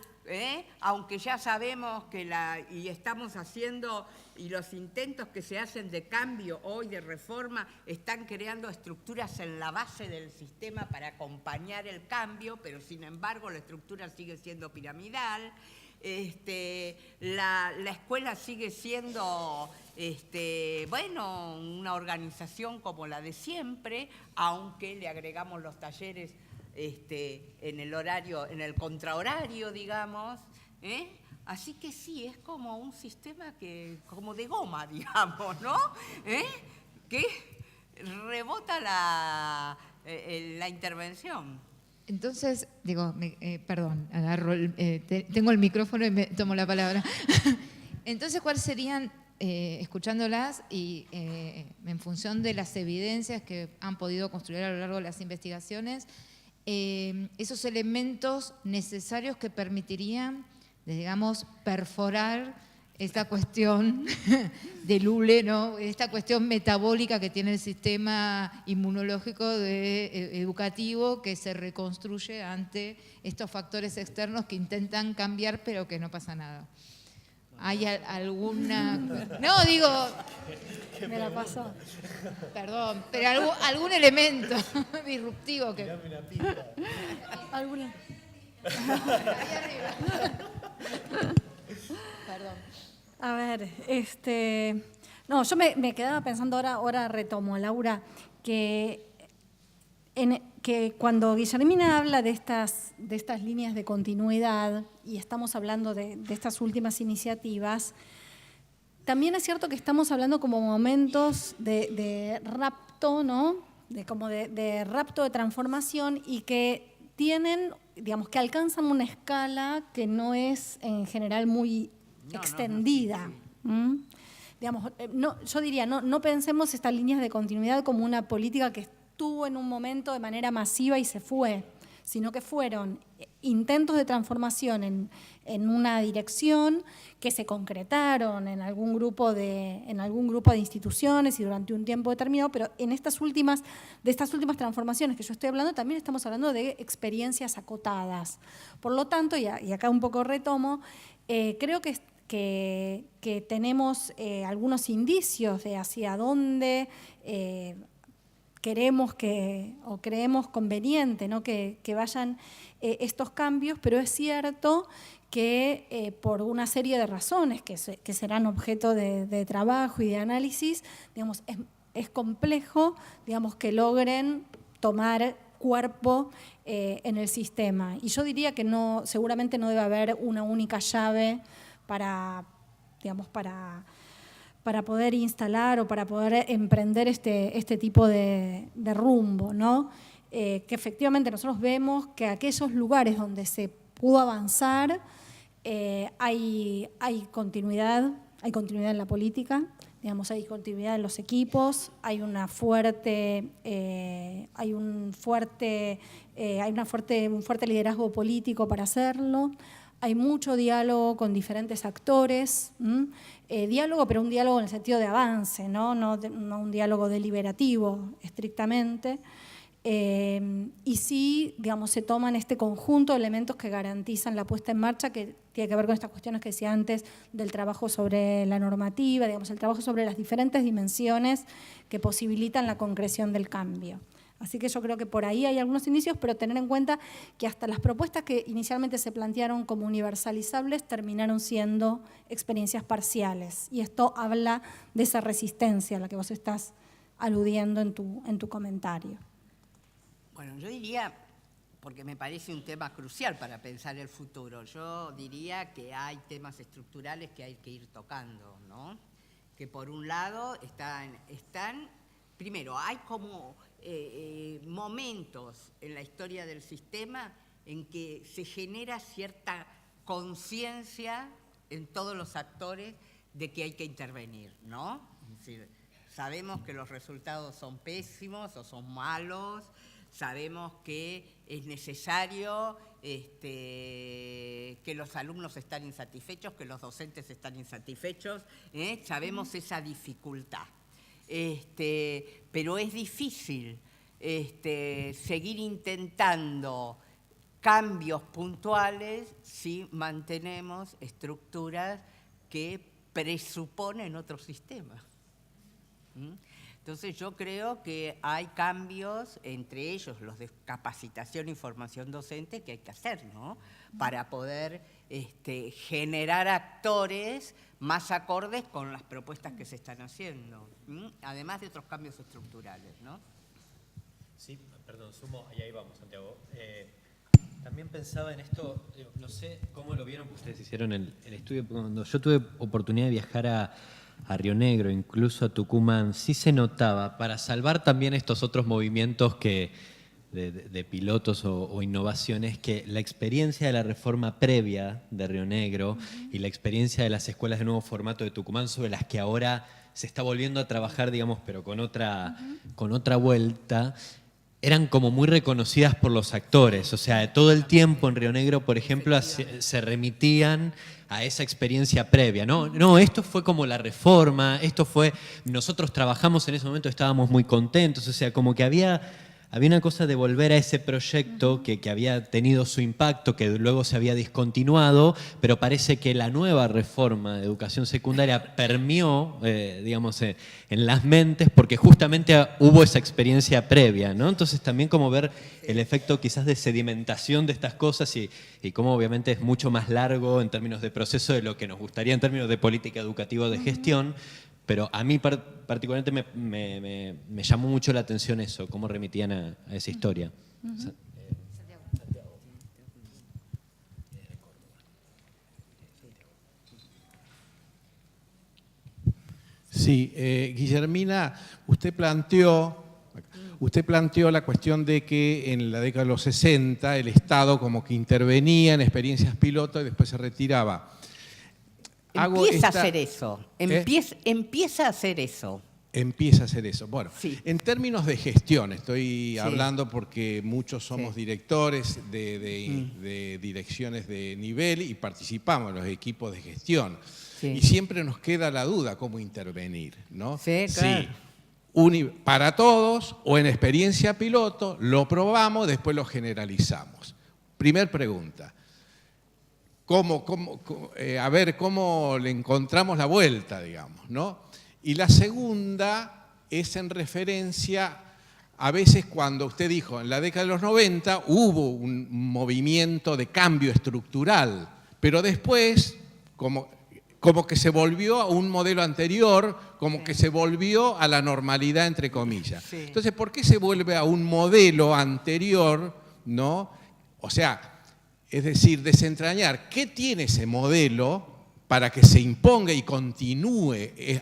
aunque ya sabemos que y estamos haciendo, y los intentos que se hacen de cambio hoy, de reforma, están creando estructuras en la base del sistema para acompañar el cambio, pero sin embargo la estructura sigue siendo piramidal. La escuela sigue siendo, bueno, una organización como la de siempre, aunque le agregamos los talleres en el horario, en el contrahorario, digamos, Así que sí, es como un sistema como de goma, digamos, ¿no? Que rebota la intervención. Entonces, digo, perdón, tengo el micrófono y me tomo la palabra. Entonces, ¿cuáles serían, escuchándolas y en función de las evidencias que han podido construir a lo largo de las investigaciones, esos elementos necesarios que permitirían, digamos, perforar esta cuestión del hule, ¿no? Esta cuestión metabólica que tiene el sistema inmunológico educativo, que se reconstruye ante estos factores externos que intentan cambiar, pero que no pasa nada. ¿Hay alguna...? No, digo... Me la pasó. Perdón, pero algún elemento disruptivo que... ¿Alguna? Ahí arriba. Perdón. A ver, no, yo me quedaba pensando ahora retomo, Laura, que cuando Guillermina habla de estas líneas de continuidad, y estamos hablando de estas últimas iniciativas, también es cierto que estamos hablando como momentos de rapto, ¿no? De rapto de transformación, y que tienen, digamos, que alcanzan una escala que no es en general muy extendida. Digamos, yo diría, no pensemos estas líneas de continuidad como una política que estuvo en un momento de manera masiva y se fue, sino que fueron intentos de transformación en una dirección que se concretaron en algún grupo de instituciones y durante un tiempo determinado, pero de estas últimas transformaciones que yo estoy hablando, también estamos hablando de experiencias acotadas. Por lo tanto, y acá un poco retomo, creo que tenemos algunos indicios de hacia dónde queremos o creemos conveniente, ¿no? que vayan estos cambios, pero es cierto que por una serie de razones que serán objeto de trabajo y de análisis, digamos, es complejo, digamos, que logren tomar cuerpo en el sistema. Y yo diría que seguramente no debe haber una única llave para poder instalar o para poder emprender este tipo de rumbo, ¿no? Que efectivamente nosotros vemos que aquellos lugares donde se pudo avanzar hay continuidad en la política, digamos, hay continuidad en los equipos, hay un fuerte liderazgo político para hacerlo. Hay mucho diálogo con diferentes actores, diálogo, pero un diálogo en el sentido de avance, no un diálogo deliberativo estrictamente. Y sí, digamos, se toman este conjunto de elementos que garantizan la puesta en marcha, que tiene que ver con estas cuestiones que decía antes del trabajo sobre la normativa, digamos, el trabajo sobre las diferentes dimensiones que posibilitan la concreción del cambio. Así que yo creo que por ahí hay algunos indicios, pero tener en cuenta que hasta las propuestas que inicialmente se plantearon como universalizables terminaron siendo experiencias parciales. Y esto habla de esa resistencia a la que vos estás aludiendo en tu comentario. Bueno, yo diría, porque me parece un tema crucial para pensar el futuro, yo diría que hay temas estructurales que hay que ir tocando, ¿no? Que por un lado están primero, hay como momentos en la historia del sistema en que se genera cierta conciencia en todos los actores de que hay que intervenir, ¿no? Es decir, sabemos que los resultados son pésimos o son malos, sabemos que es necesario que los alumnos están insatisfechos, que los docentes están insatisfechos, sabemos esa dificultad. Pero es difícil seguir intentando cambios puntuales si mantenemos estructuras que presuponen otro sistema. Entonces yo creo que hay cambios, entre ellos los de capacitación y formación docente, que hay que hacer, ¿no? Para poder generar actores más acordes con las propuestas que se están haciendo, además de otros cambios estructurales, ¿no? Sí, perdón, sumo, y ahí vamos, Santiago. También pensaba en esto, no sé cómo lo vieron, ustedes hicieron el estudio, cuando yo tuve oportunidad de viajar a Río Negro, incluso a Tucumán, sí se notaba, para salvar también estos otros movimientos de pilotos o innovaciones, que la experiencia de la reforma previa de Río Negro y la experiencia de las escuelas de nuevo formato de Tucumán, sobre las que ahora se está volviendo a trabajar, digamos, pero con otra vuelta, eran como muy reconocidas por los actores. O sea, todo el tiempo en Río Negro, por ejemplo, se remitían a esa experiencia previa. No, esto fue como la reforma, nosotros trabajamos en ese momento, estábamos muy contentos, o sea, como que había había una cosa de volver a ese proyecto que había tenido su impacto, que luego se había discontinuado, pero parece que la nueva reforma de educación secundaria permeó, digamos, en las mentes, porque justamente hubo esa experiencia previa, ¿no? Entonces también como ver el efecto quizás de sedimentación de estas cosas y cómo obviamente es mucho más largo en términos de proceso de lo que nos gustaría en términos de política educativa o de gestión. Pero a mí particularmente me llamó mucho la atención eso, cómo remitían a esa historia. Sí, Guillermina, usted planteó la cuestión de que en la década de los 60 el Estado como que intervenía en experiencias piloto y después se retiraba. Empieza a hacer eso. Empieza a hacer eso. Empieza a hacer eso. Bueno, sí. En términos de gestión, estoy hablando porque muchos somos directores de direcciones de nivel y participamos en los equipos de gestión. Sí. Y siempre nos queda la duda cómo intervenir, ¿no? Sí, claro. Sí, para todos o en experiencia piloto, lo probamos, después lo generalizamos. Primer pregunta. A ver cómo le encontramos la vuelta, digamos, ¿no? Y la segunda es en referencia, a veces cuando usted dijo, en la década de los 90 hubo un movimiento de cambio estructural, pero después, como que se volvió a un modelo anterior, como que se volvió a la normalidad, entre comillas. Sí. Entonces, ¿por qué se vuelve a un modelo anterior, no? O sea, es decir, desentrañar qué tiene ese modelo para que se imponga y continúe,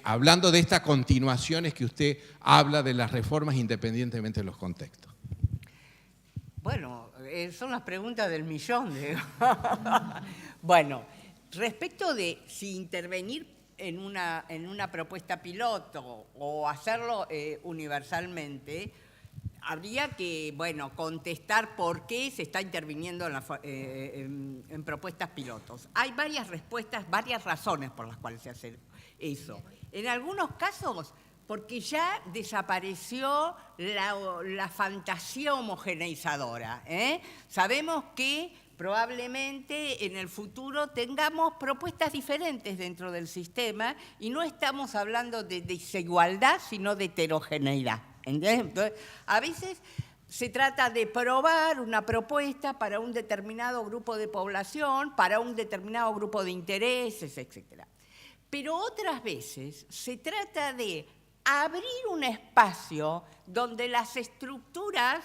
hablando de estas continuaciones que usted habla de las reformas independientemente de los contextos. Bueno, son las preguntas del millón. Bueno, respecto de si intervenir en una propuesta piloto o hacerlo universalmente, habría que, contestar por qué se está interviniendo en propuestas pilotos. Hay varias respuestas, varias razones por las cuales se hace eso. En algunos casos, porque ya desapareció la fantasía homogeneizadora. Sabemos que probablemente en el futuro tengamos propuestas diferentes dentro del sistema y no estamos hablando de desigualdad, sino de heterogeneidad. Entonces, a veces se trata de probar una propuesta para un determinado grupo de población, para un determinado grupo de intereses, etc. Pero otras veces se trata de abrir un espacio donde las estructuras,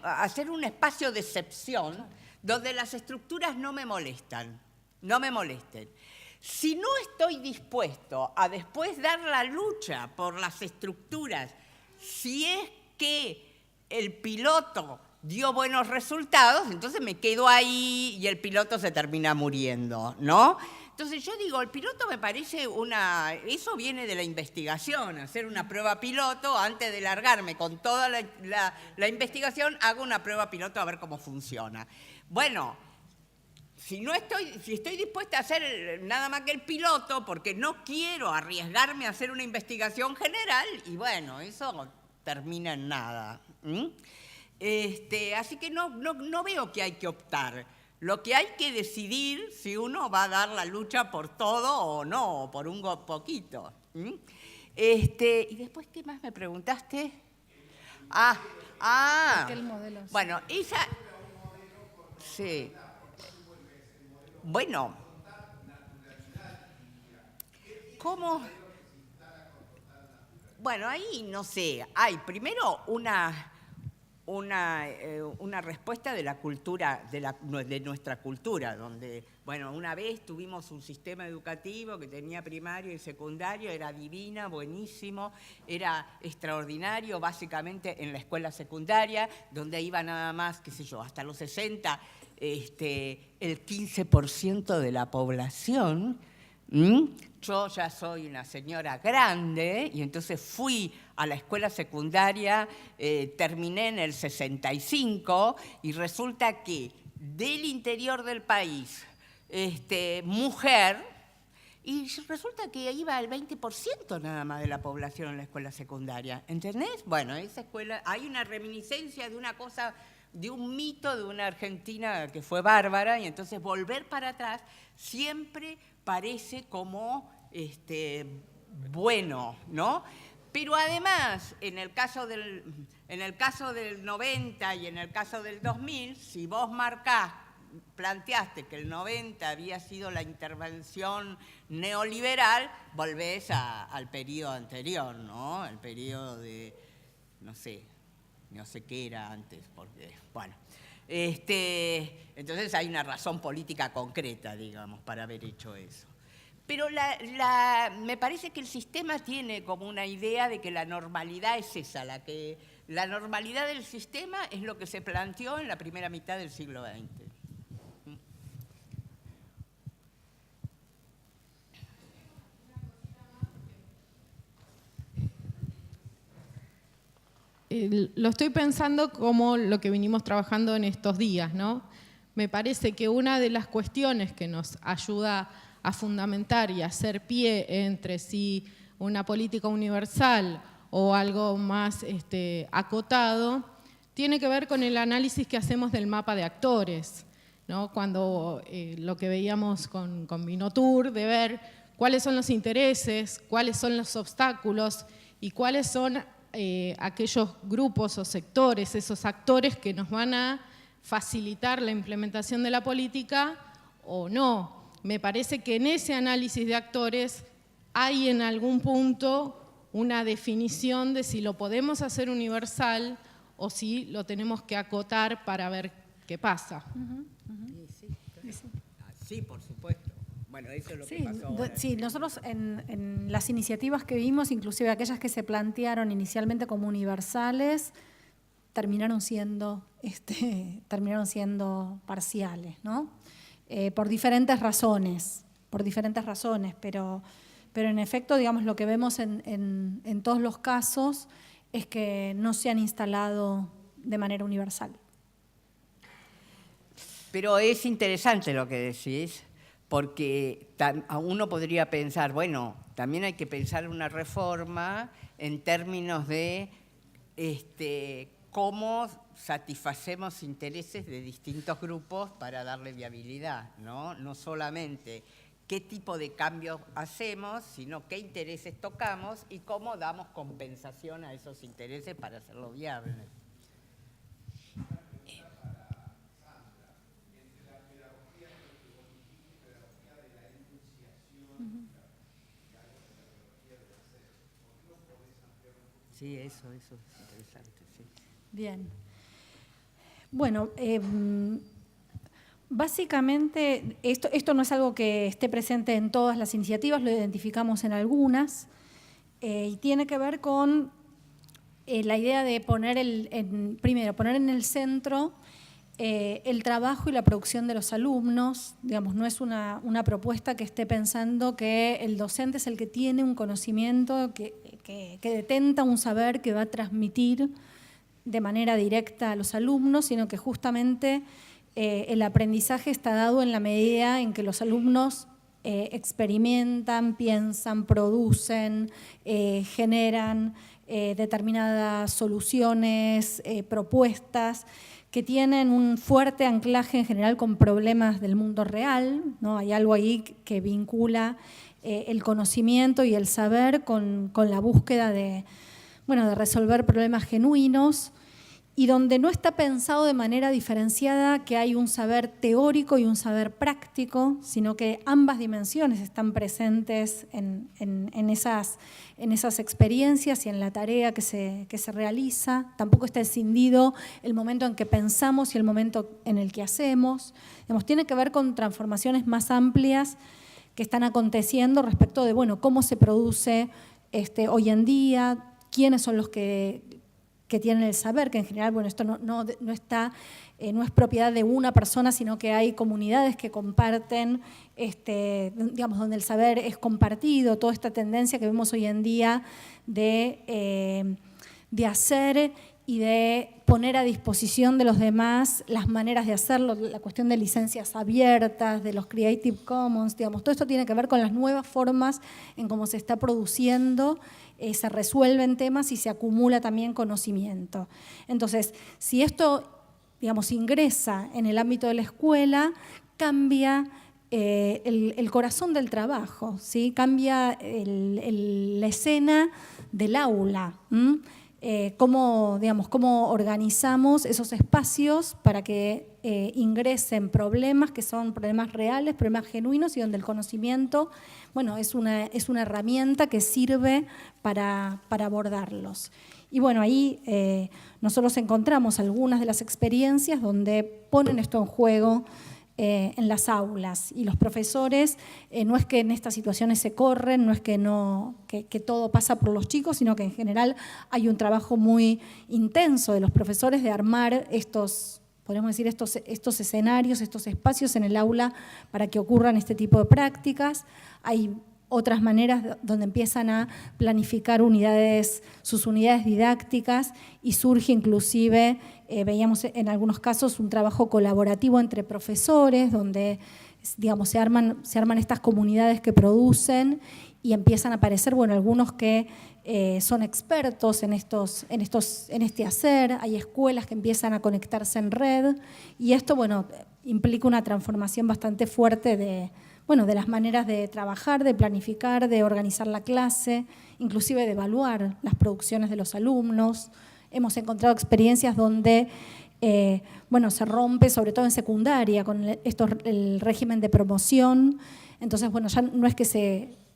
hacer un espacio de excepción, donde las estructuras no me molesten. Si no estoy dispuesto a después dar la lucha por las estructuras, si es que el piloto dio buenos resultados, entonces me quedo ahí y el piloto se termina muriendo, ¿no? Entonces yo digo, el piloto me parece eso viene de la investigación, hacer una prueba piloto, antes de largarme con toda la investigación, hago una prueba piloto a ver cómo funciona. Bueno, si estoy dispuesta a hacer nada más que el piloto, porque no quiero arriesgarme a hacer una investigación general, y bueno, eso termina en nada. Así que no veo que hay que optar. Lo que hay que decidir si uno va a dar la lucha por todo o no, o por un poquito. Y después, ¿qué más me preguntaste? El modelo. Bueno, esa... Sí. Bueno, ¿cómo? Bueno, ahí no sé. Hay primero una respuesta de la cultura, de nuestra cultura, donde, una vez tuvimos un sistema educativo que tenía primario y secundario, era divina, buenísimo, era extraordinario, básicamente en la escuela secundaria, donde iba nada más, hasta los 60, el 15% de la población. Yo ya soy una señora grande y entonces fui a la escuela secundaria, terminé en el 65 y resulta que del interior del país, mujer, Y resulta que iba el 20% nada más de la población en la escuela secundaria, ¿entendés? Bueno, esa escuela, hay una reminiscencia de una cosa, de un mito de una Argentina que fue bárbara, y entonces volver para atrás siempre parece como bueno, ¿no? Pero además, en el caso del 90 y en el caso del 2000, si vos planteaste que el 90 había sido la intervención neoliberal, volvés al periodo anterior, ¿no? El periodo de, no sé qué era antes, porque, bueno. Entonces hay una razón política concreta, digamos, para haber hecho eso. Pero me parece que el sistema tiene como una idea de que la normalidad es esa, la normalidad del sistema es lo que se planteó en la primera mitad del siglo XX. Lo estoy pensando como lo que vinimos trabajando en estos días, ¿no? Me parece que una de las cuestiones que nos ayuda a fundamentar y a hacer pie entre si una política universal o algo más acotado, tiene que ver con el análisis que hacemos del mapa de actores, ¿no? Cuando lo que veíamos con Vinotour, de ver cuáles son los intereses, cuáles son los obstáculos y cuáles son aquellos grupos o sectores, esos actores que nos van a facilitar la implementación de la política o no. Me parece que en ese análisis de actores hay en algún punto una definición de si lo podemos hacer universal o si lo tenemos que acotar para ver qué pasa. Sí, por supuesto. Bueno, eso es lo que pasó ahora. Sí, nosotros en las iniciativas que vimos, inclusive aquellas que se plantearon inicialmente como universales, terminaron siendo parciales, ¿no? Por diferentes razones, pero en efecto, digamos, lo que vemos en todos los casos es que no se han instalado de manera universal. Pero es interesante lo que decís, porque uno podría pensar, bueno, también hay que pensar una reforma en términos de cómo satisfacemos intereses de distintos grupos para darle viabilidad, ¿no? No solamente qué tipo de cambios hacemos, sino qué intereses tocamos y cómo damos compensación a esos intereses para hacerlo viable. Sí, eso es interesante, sí. Bien. Bueno, básicamente esto no es algo que esté presente en todas las iniciativas, lo identificamos en algunas, y tiene que ver con la idea de primero, poner en el centro el trabajo y la producción de los alumnos. Digamos, no es una propuesta que esté pensando que el docente es el que tiene un conocimiento, que detenta un saber que va a transmitir de manera directa a los alumnos, sino que justamente el aprendizaje está dado en la medida en que los alumnos experimentan, piensan, producen, generan determinadas soluciones, propuestas que tienen un fuerte anclaje en general con problemas del mundo real, ¿no? Hay algo ahí que vincula el conocimiento y el saber con la búsqueda de resolver problemas genuinos, y donde no está pensado de manera diferenciada que hay un saber teórico y un saber práctico, sino que ambas dimensiones están presentes en esas experiencias y en la tarea que se realiza. Tampoco está escindido el momento en que pensamos y el momento en el que hacemos. Digamos, tiene que ver con transformaciones más amplias que están aconteciendo respecto de cómo se produce hoy en día, quiénes son los que tienen el saber, que en general, esto no es propiedad de una persona, sino que hay comunidades que comparten, donde el saber es compartido, toda esta tendencia que vemos hoy en día de hacer y de poner a disposición de los demás las maneras de hacerlo, la cuestión de licencias abiertas, de los Creative Commons, digamos, todo esto tiene que ver con las nuevas formas en cómo se está produciendo, se resuelven temas y se acumula también conocimiento. Entonces, si esto, digamos, ingresa en el ámbito de la escuela, cambia el corazón del trabajo, ¿sí? Cambia la escena del aula. Cómo organizamos esos espacios para que ingresen problemas que son problemas reales, problemas genuinos y donde el conocimiento, bueno, es una herramienta que sirve para abordarlos. Y bueno, ahí nosotros encontramos algunas de las experiencias donde ponen esto en juego en las aulas, y los profesores no es que en estas situaciones se corren, no es que todo pasa por los chicos, sino que en general hay un trabajo muy intenso de los profesores de armar podemos decir, estos escenarios, estos espacios en el aula para que ocurran este tipo de prácticas. Hay otras maneras donde empiezan a planificar sus unidades didácticas, y surge inclusive, veíamos en algunos casos, un trabajo colaborativo entre profesores, donde, digamos, se arman estas comunidades que producen y empiezan a aparecer, bueno, algunos que son expertos en este hacer. Hay escuelas que empiezan a conectarse en red, y esto, bueno, implica una transformación bastante fuerte de las maneras de trabajar, de planificar, de organizar la clase, inclusive de evaluar las producciones de los alumnos. Hemos encontrado experiencias donde se rompe, sobre todo en secundaria, con el régimen de promoción. Entonces, bueno, ya no es que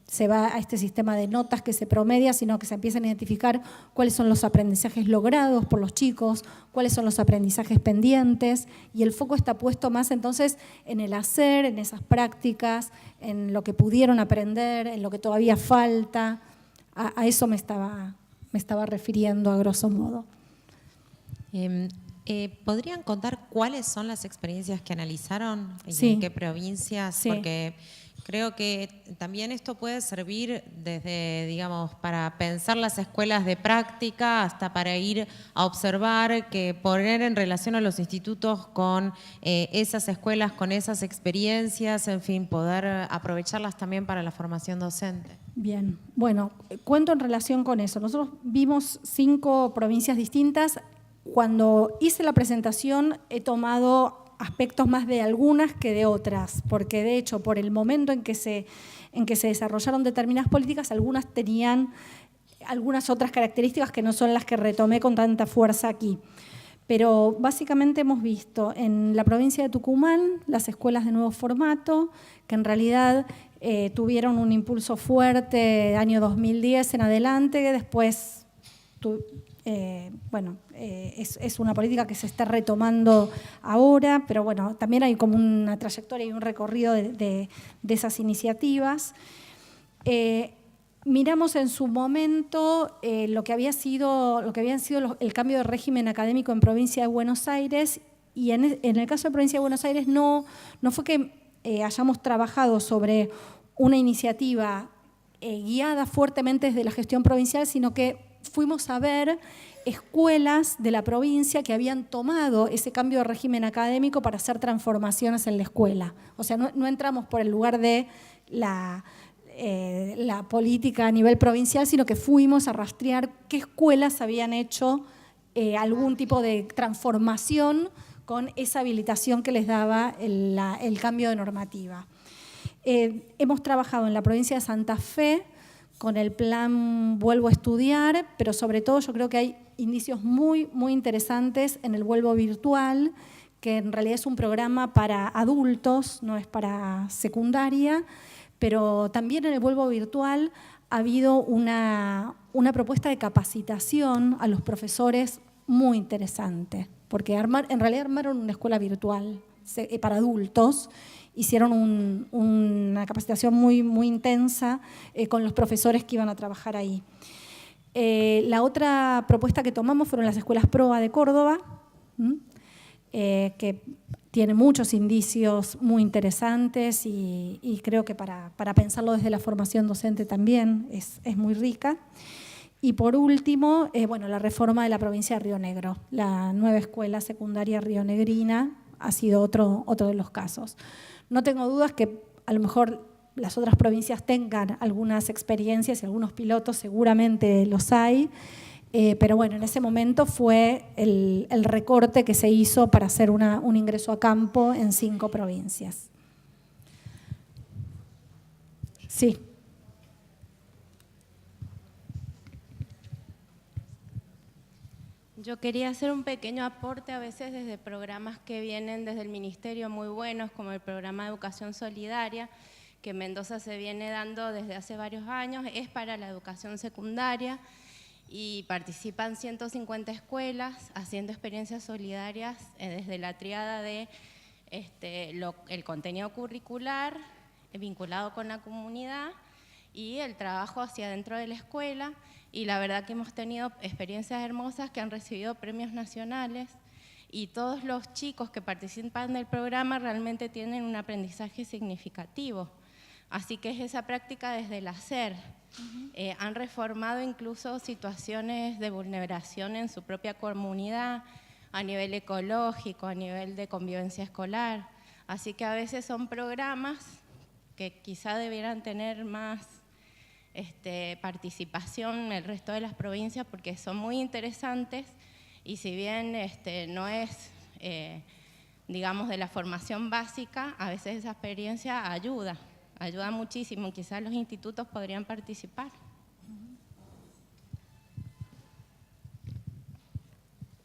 se va a este sistema de notas que se promedia, sino que se empiezan a identificar cuáles son los aprendizajes logrados por los chicos, cuáles son los aprendizajes pendientes, y el foco está puesto más entonces en el hacer, en esas prácticas, en lo que pudieron aprender, en lo que todavía falta. A eso me estaba refiriendo a grosso modo. ¿Podrían contar cuáles son las experiencias que analizaron y Sí. en qué provincias? Sí. Porque creo que también esto puede servir desde, digamos, para pensar las escuelas de práctica hasta para ir a observar, que poner en relación a los institutos con esas escuelas, con esas experiencias, en fin, poder aprovecharlas también para la formación docente. Bien, bueno, cuento en relación con eso. Nosotros vimos 5 provincias distintas. Cuando hice la presentación he tomado aspectos más de algunas que de otras, porque de hecho por el momento en que se desarrollaron determinadas políticas, algunas tenían algunas otras características que no son las que retomé con tanta fuerza aquí. Pero básicamente hemos visto en la provincia de Tucumán las escuelas de nuevo formato, que en realidad tuvieron un impulso fuerte año 2010 en adelante, que después es una política que se está retomando ahora, pero bueno, también hay como una trayectoria y un recorrido de esas iniciativas. Miramos en su momento lo que habían sido el cambio de régimen académico en provincia de Buenos Aires, y en el caso de provincia de Buenos Aires no fue que hayamos trabajado sobre una iniciativa guiada fuertemente desde la gestión provincial, sino que fuimos a ver escuelas de la provincia que habían tomado ese cambio de régimen académico para hacer transformaciones en la escuela. O sea, no entramos por el lugar de la política a nivel provincial, sino que fuimos a rastrear qué escuelas habían hecho algún tipo de transformación con esa habilitación que les daba el cambio de normativa. Hemos trabajado en la provincia de Santa Fe con el plan Vuelvo a Estudiar, pero sobre todo yo creo que hay indicios muy, muy interesantes en el Vuelvo Virtual, que en realidad es un programa para adultos, no es para secundaria, pero también en el Vuelvo Virtual ha habido una propuesta de capacitación a los profesores muy interesante, porque en realidad armaron una escuela virtual para adultos. Hicieron una capacitación muy, muy intensa con los profesores que iban a trabajar ahí. La otra propuesta que tomamos fueron las escuelas PROA de Córdoba, que tiene muchos indicios muy interesantes y creo que para pensarlo desde la formación docente también es muy rica. Y por último, bueno, la reforma de la provincia de Río Negro. La nueva escuela secundaria rionegrina ha sido otro de los casos. No tengo dudas que a lo mejor las otras provincias tengan algunas experiencias y algunos pilotos, seguramente los hay, pero bueno, en ese momento fue el recorte que se hizo para hacer un ingreso a campo en 5 provincias. Sí. Yo quería hacer un pequeño aporte a veces desde programas que vienen desde el Ministerio muy buenos, como el programa de Educación Solidaria, que en Mendoza se viene dando desde hace varios años, es para la educación secundaria y participan 150 escuelas haciendo experiencias solidarias desde la triada de el contenido curricular vinculado con la comunidad y el trabajo hacia dentro de la escuela. Y la verdad que hemos tenido experiencias hermosas que han recibido premios nacionales y todos los chicos que participan del programa realmente tienen un aprendizaje significativo. Así que es esa práctica desde el hacer. Han reformado incluso situaciones de vulneración en su propia comunidad, a nivel ecológico, a nivel de convivencia escolar. Así que a veces son programas que quizá debieran tener más participación en el resto de las provincias porque son muy interesantes y si bien no es, digamos, de la formación básica, a veces esa experiencia ayuda muchísimo, quizás los institutos podrían participar.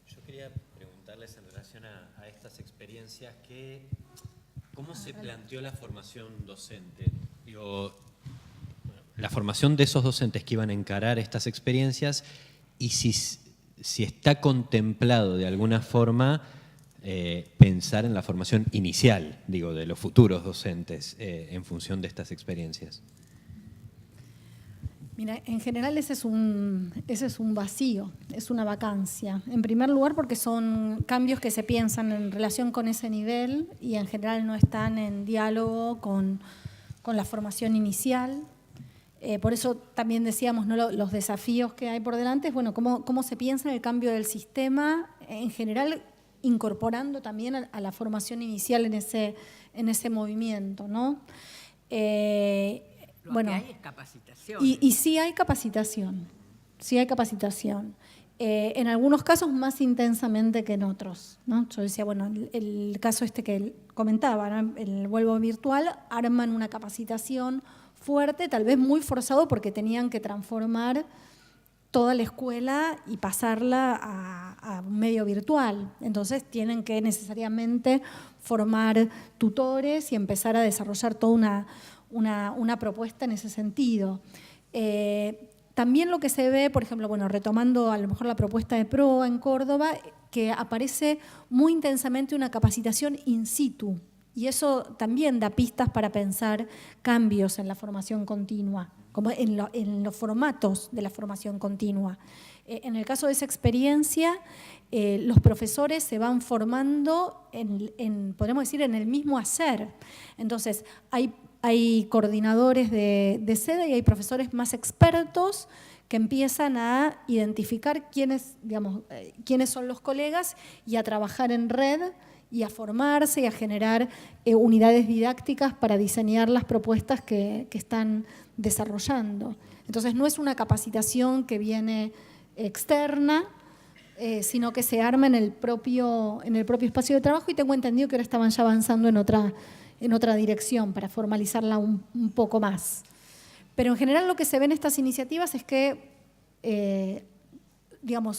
Yo quería preguntarles en relación a estas experiencias, ¿cómo se planteó la formación docente? Digo, la formación de esos docentes que iban a encarar estas experiencias y si está contemplado de alguna forma pensar en la formación inicial, digo, de los futuros docentes en función de estas experiencias. Mira, en general ese es un vacío, es una vacancia. En primer lugar porque son cambios que se piensan en relación con ese nivel y en general no están en diálogo con la formación inicial. Por eso también decíamos, ¿no?, los desafíos que hay por delante es, bueno, cómo se piensa en el cambio del sistema, en general incorporando también a la formación inicial en ese movimiento, ¿no? Lo que hay es capacitación. Y sí hay capacitación, en algunos casos más intensamente que en otros, ¿no? Yo decía, bueno, el caso que comentaba, ¿no?, el vuelvo virtual, arman una capacitación fuerte, tal vez muy forzado porque tenían que transformar toda la escuela y pasarla a un medio virtual. Entonces tienen que necesariamente formar tutores y empezar a desarrollar toda una propuesta en ese sentido. También lo que se ve, por ejemplo, bueno, retomando a lo mejor la propuesta de PROA en Córdoba, que aparece muy intensamente una capacitación in situ. Y eso también da pistas para pensar cambios en la formación continua, como en los formatos de la formación continua. En el caso de esa experiencia, los profesores se van formando podríamos decir, en el mismo hacer. Entonces, hay coordinadores de sede y hay profesores más expertos que empiezan a identificar quiénes son los colegas y a trabajar en red y a formarse y a generar unidades didácticas para diseñar las propuestas que están desarrollando. Entonces no es una capacitación que viene externa, sino que se arma en el propio espacio de trabajo y tengo entendido que ahora estaban ya avanzando en otra dirección para formalizarla un poco más. Pero en general lo que se ve en estas iniciativas es que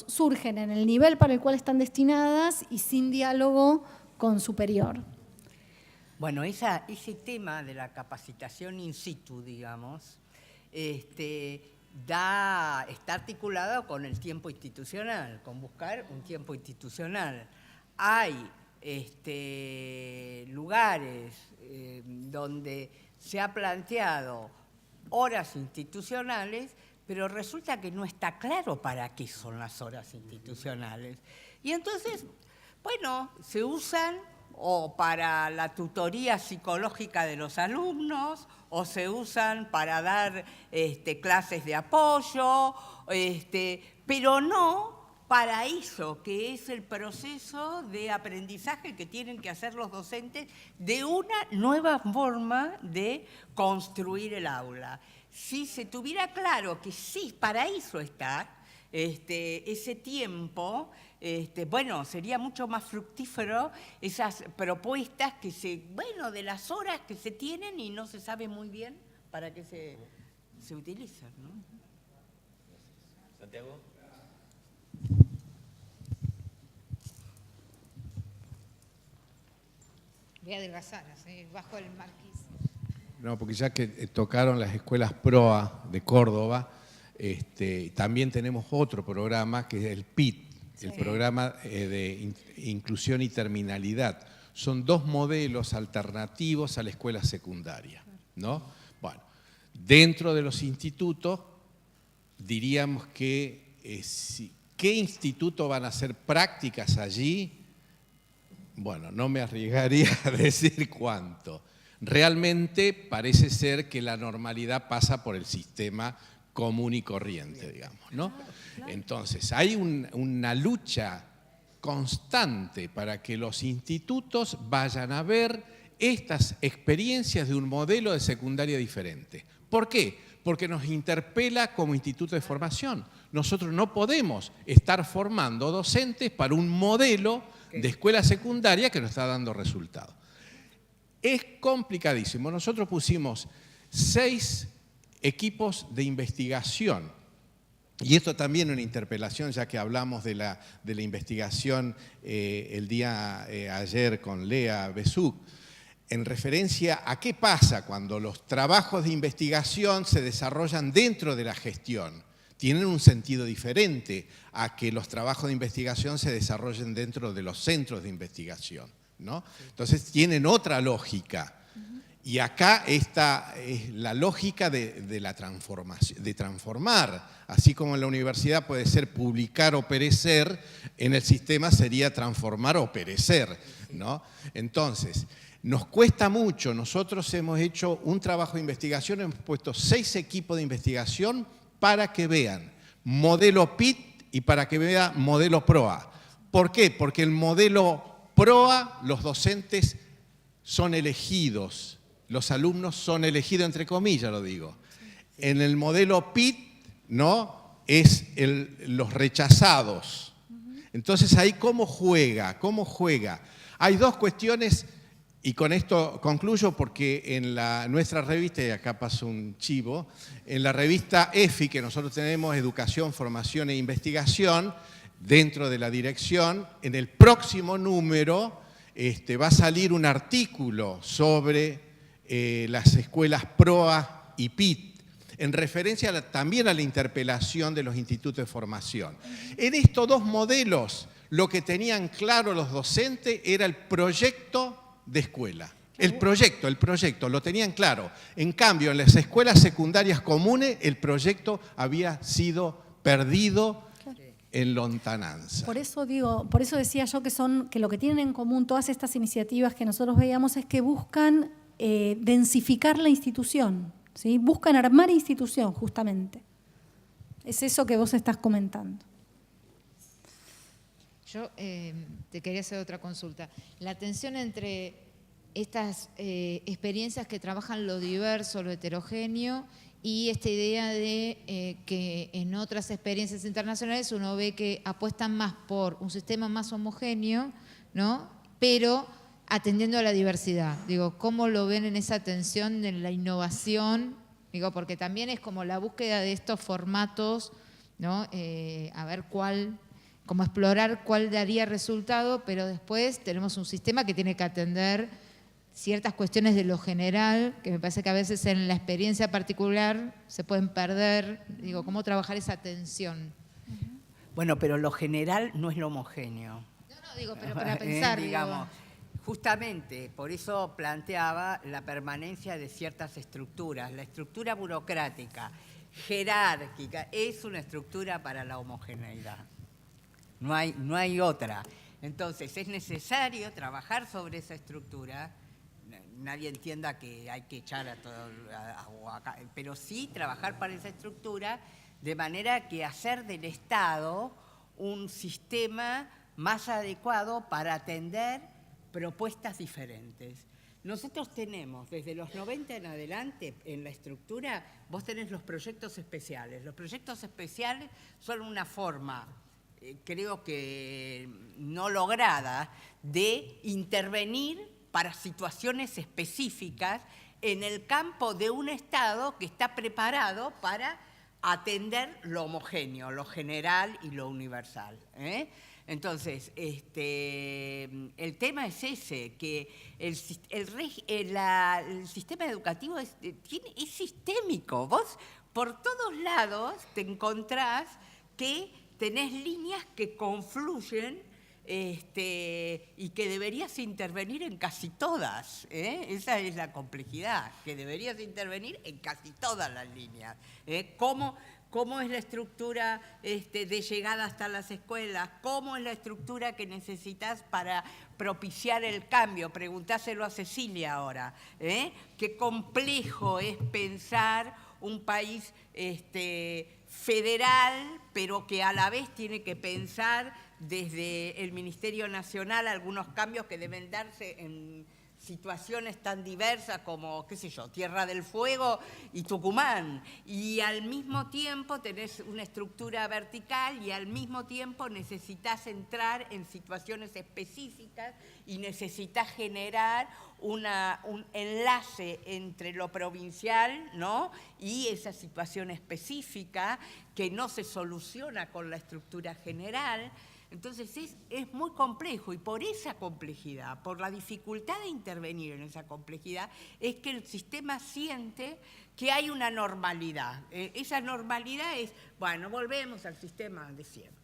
surgen en el nivel para el cual están destinadas y sin diálogo con superior. Bueno, ese tema de la capacitación in situ, digamos, está articulado con el tiempo institucional, con buscar un tiempo institucional. Hay lugares donde se ha planteado horas institucionales, pero resulta que no está claro para qué son las horas institucionales. Y entonces, bueno, se usan o para la tutoría psicológica de los alumnos, o se usan para dar clases de apoyo, pero no para eso, que es el proceso de aprendizaje que tienen que hacer los docentes de una nueva forma de construir el aula. Si se tuviera claro que sí, para eso está ese tiempo, bueno, sería mucho más fructífero esas propuestas que de las horas que se tienen y no se sabe muy bien para qué se utilizan, ¿no? Santiago. Voy a adelgazar, bajo el marquís. No, porque ya que tocaron las escuelas PROA de Córdoba, también tenemos otro programa que es el PIT, sí, el programa de inclusión y terminalidad. Son dos modelos alternativos a la escuela secundaria, ¿no? Bueno, dentro de los institutos diríamos que ¿qué instituto van a hacer prácticas allí? Bueno, no me arriesgaría a decir cuánto. Realmente parece ser que la normalidad pasa por el sistema común y corriente, digamos, ¿no? Entonces, hay una lucha constante para que los institutos vayan a ver estas experiencias de un modelo de secundaria diferente. ¿Por qué? Porque nos interpela como instituto de formación. Nosotros no podemos estar formando docentes para un modelo de escuela secundaria que nos está dando resultados. Es complicadísimo. Nosotros pusimos 6 equipos de investigación, y esto también es una interpelación, ya que hablamos de la investigación el día ayer con Lea Besuk, en referencia a qué pasa cuando los trabajos de investigación se desarrollan dentro de la gestión. Tienen un sentido diferente a que los trabajos de investigación se desarrollen dentro de los centros de investigación, ¿no? Entonces tienen otra lógica. Y acá está la lógica de la transformación, de transformar. Así como en la universidad puede ser publicar o perecer, en el sistema sería transformar o perecer, ¿no? Entonces, nos cuesta mucho. Nosotros hemos hecho un trabajo de investigación, hemos puesto 6 equipos de investigación para que vean modelo PIT y para que vean modelo PROA. ¿Por qué? Porque el modelo PROA, los docentes son elegidos, los alumnos son elegidos, entre comillas lo digo. En el modelo PIT, ¿no? Es los rechazados. Entonces ahí ¿cómo juega? ¿Cómo juega? Hay 2 cuestiones, y con esto concluyo, porque en nuestra revista, y acá paso un chivo, en la revista EFI, que nosotros tenemos Educación, Formación e Investigación, dentro de la dirección, en el próximo número va a salir un artículo sobre las escuelas PROA y PIT, en referencia también a la interpelación de los institutos de formación. En estos 2 modelos, lo que tenían claro los docentes era el proyecto de escuela. El proyecto, lo tenían claro. En cambio, en las escuelas secundarias comunes, el proyecto había sido perdido en lontananza. Por eso decía yo que lo que tienen en común todas estas iniciativas que nosotros veíamos es que buscan densificar la institución, ¿sí? Buscan armar institución, justamente. Es eso que vos estás comentando. Yo te quería hacer otra consulta. La tensión entre estas experiencias que trabajan lo diverso, lo heterogéneo, y esta idea de que en otras experiencias internacionales uno ve que apuestan más por un sistema más homogéneo, ¿no? Pero atendiendo a la diversidad. Digo, ¿cómo lo ven en esa tensión de la innovación? Digo, porque también es como la búsqueda de estos formatos, ¿no? A ver como explorar cuál daría resultado, pero después tenemos un sistema que tiene que atender ciertas cuestiones de lo general, que me parece que a veces en la experiencia particular se pueden perder. Digo, ¿cómo trabajar esa tensión? Bueno, pero lo general no es lo homogéneo. No, digo, pero para pensar, digamos. Justamente, por eso planteaba la permanencia de ciertas estructuras. La estructura burocrática, jerárquica, es una estructura para la homogeneidad. No hay otra. Entonces, es necesario trabajar sobre esa estructura. Nadie entienda que hay que echar a todo, pero sí trabajar para esa estructura de manera que hacer del Estado un sistema más adecuado para atender propuestas diferentes. Nosotros tenemos, desde los 90 en adelante, en la estructura, vos tenés los proyectos especiales. Los proyectos especiales son una forma, creo que no lograda, de intervenir para situaciones específicas en el campo de un Estado que está preparado para atender lo homogéneo, lo general y lo universal. Entonces, el tema es ese, que el sistema educativo es sistémico. Vos por todos lados te encontrás que tenés líneas que confluyen y que deberías intervenir en casi todas. Esa es la complejidad, que deberías intervenir en casi todas las líneas. ¿Cómo es la estructura de llegada hasta las escuelas? ¿Cómo es la estructura que necesitas para propiciar el cambio? Preguntáselo a Cecilia ahora. Qué complejo es pensar un país federal, pero que a la vez tiene que pensar desde el Ministerio Nacional algunos cambios que deben darse en situaciones tan diversas como, qué sé yo, Tierra del Fuego y Tucumán. Y al mismo tiempo tenés una estructura vertical y al mismo tiempo necesitas entrar en situaciones específicas y necesitas generar un enlace entre lo provincial, ¿no?, y esa situación específica que no se soluciona con la estructura general. Entonces es muy complejo y por esa complejidad, por la dificultad de intervenir en esa complejidad, es que el sistema siente que hay una normalidad. Esa normalidad es, bueno, volvemos al sistema de siempre.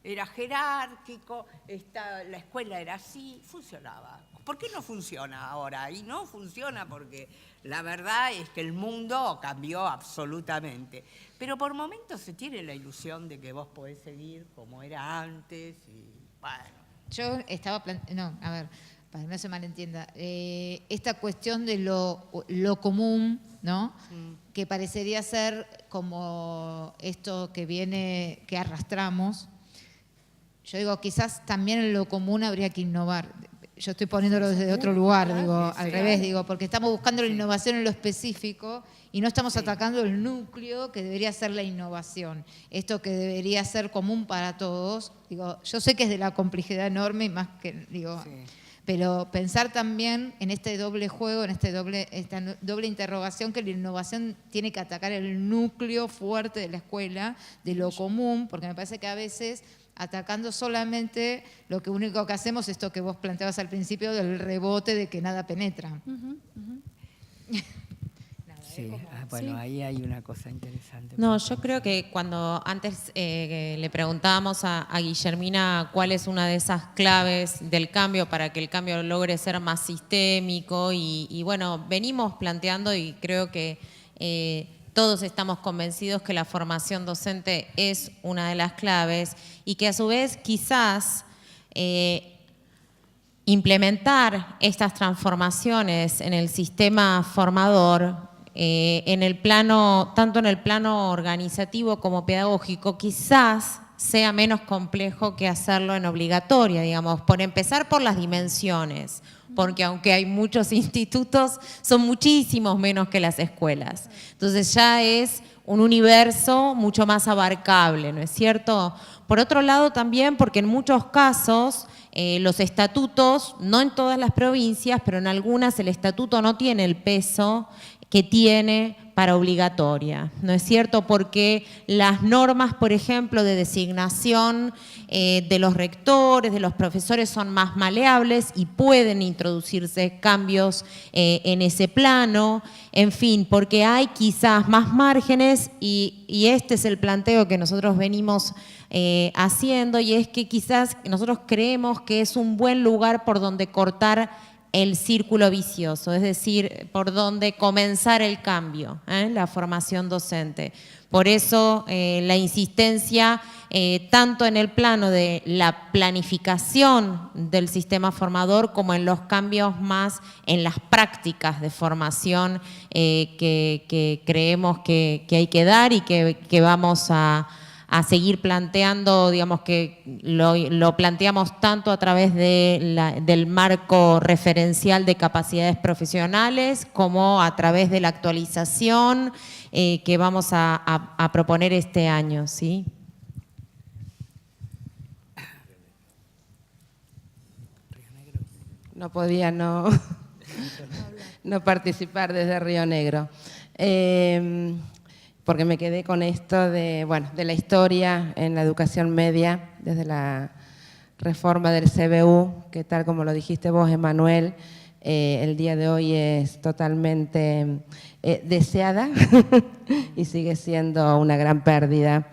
Era jerárquico, la escuela era así, funcionaba. ¿Por qué no funciona ahora? Y no funciona porque la verdad es que el mundo cambió absolutamente. Pero por momentos se tiene la ilusión de que vos podés seguir como era antes y bueno. Yo estaba no, a ver, para que no se malentienda, esta cuestión de lo común, ¿no? Que parecería ser como esto que arrastramos. Yo digo, quizás también en lo común habría que innovar. Yo estoy poniéndolo desde otro lugar, digo, al revés, digo, porque estamos buscando la innovación en lo específico y no estamos atacando el núcleo que debería ser la innovación. Esto que debería ser común para todos. Digo, yo sé que es de la complejidad enorme y más que, digo, pero pensar también en este doble juego, en esta doble interrogación, que la innovación tiene que atacar el núcleo fuerte de la escuela, de lo común, porque me parece que a veces atacando solamente lo que único que hacemos es esto que vos planteabas al principio del rebote de que nada penetra. Sí, bueno, ahí hay una cosa interesante. No, yo creo que cuando antes le preguntábamos a Guillermina cuál es una de esas claves del cambio para que el cambio logre ser más sistémico y bueno, venimos planteando y creo que todos estamos convencidos que la formación docente es una de las claves y que a su vez quizás implementar estas transformaciones en el sistema formador, en el plano, tanto en el plano organizativo como pedagógico, quizás sea menos complejo que hacerlo en obligatoria, digamos, por empezar por las dimensiones, porque aunque hay muchos institutos, son muchísimos menos que las escuelas. Entonces ya es un universo mucho más abarcable, ¿no es cierto? Por otro lado también porque en muchos casos los estatutos, no en todas las provincias, pero en algunas el estatuto no tiene el peso que tiene para obligatoria, ¿no es cierto? Porque las normas, por ejemplo, de designación de los rectores, de los profesores, son más maleables y pueden introducirse cambios en ese plano, en fin, porque hay quizás más márgenes y este es el planteo que nosotros venimos haciendo y es que quizás nosotros creemos que es un buen lugar por donde cortar el círculo vicioso, es decir, por donde comenzar el cambio, la formación docente. Por eso la insistencia tanto en el plano de la planificación del sistema formador como en los cambios más en las prácticas de formación que creemos que hay que dar y que vamos a seguir planteando, digamos que lo planteamos tanto a través del marco referencial de capacidades profesionales como a través de la actualización que vamos a proponer este año, ¿sí? No podía no participar desde Río Negro. Porque me quedé con esto de la historia en la educación media, desde la reforma del CBU, que tal como lo dijiste vos, Emanuel, el día de hoy es totalmente deseada y sigue siendo una gran pérdida.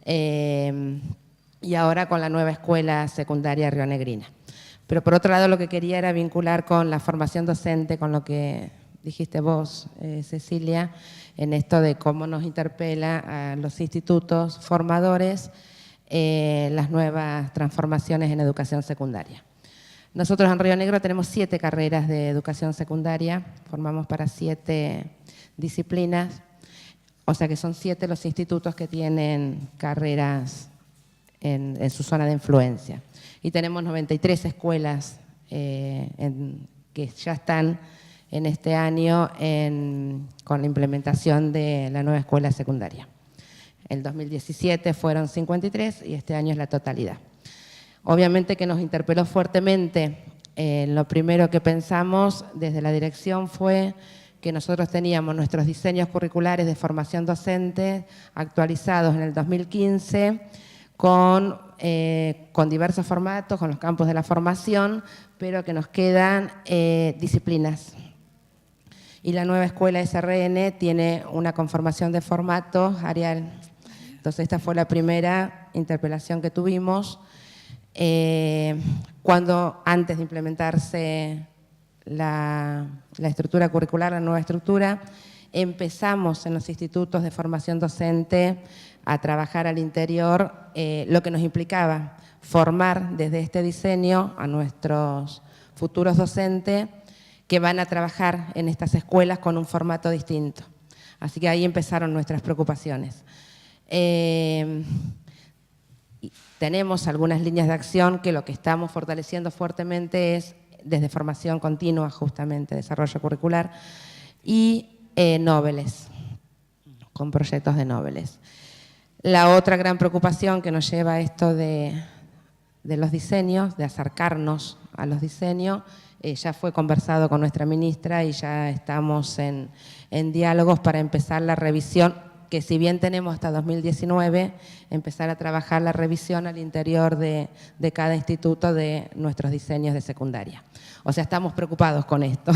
Y ahora con la nueva escuela secundaria rionegrina. Pero por otro lado lo que quería era vincular con la formación docente, con lo que dijiste vos, Cecilia, en esto de cómo nos interpela a los institutos formadores las nuevas transformaciones en educación secundaria. Nosotros en Río Negro tenemos 7 carreras de educación secundaria, formamos para 7 disciplinas, o sea que son 7 los institutos que tienen carreras en su zona de influencia. Y tenemos 93 escuelas que ya están en este año con la implementación de la nueva escuela secundaria. El 2017 fueron 53 y este año es la totalidad. Obviamente que nos interpeló fuertemente. Lo primero que pensamos desde la dirección fue que nosotros teníamos nuestros diseños curriculares de formación docente actualizados en el 2015 con diversos formatos, con los campos de la formación, pero que nos quedan disciplinas. Y la nueva escuela SRN tiene una conformación de formatos, Ariel. Entonces esta fue la primera interpelación que tuvimos. Cuando antes de implementarse la estructura curricular, la nueva estructura, empezamos en los institutos de formación docente a trabajar al interior lo que nos implicaba formar desde este diseño a nuestros futuros docentes que van a trabajar en estas escuelas con un formato distinto. Así que ahí empezaron nuestras preocupaciones. Tenemos algunas líneas de acción que lo que estamos fortaleciendo fuertemente es desde formación continua, justamente, desarrollo curricular, y Noveles, con proyectos de Noveles. La otra gran preocupación que nos lleva a esto de los diseños, de acercarnos a los diseños, ya fue conversado con nuestra ministra y ya estamos en diálogos para empezar la revisión, que si bien tenemos hasta 2019, empezar a trabajar la revisión al interior de cada instituto de nuestros diseños de secundaria. O sea, estamos preocupados con esto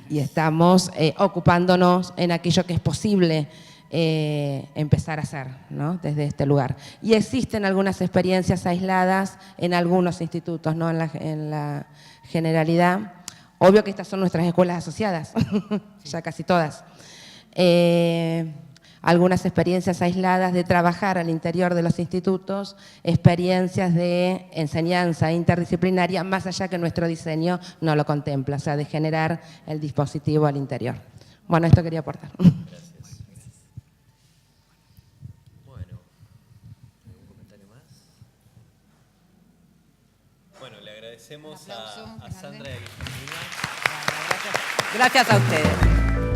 y estamos ocupándonos en aquello que es posible empezar a hacer, ¿no? Desde este lugar. Y existen algunas experiencias aisladas en algunos institutos, no en la generalidad. Obvio que estas son nuestras escuelas asociadas, ya casi todas. Algunas experiencias aisladas de trabajar al interior de los institutos, experiencias de enseñanza interdisciplinaria, más allá que nuestro diseño no lo contempla, o sea, de generar el dispositivo al interior. Bueno, esto quería aportar. Agradecemos a Sandra y a Guillermina. Gracias a ustedes.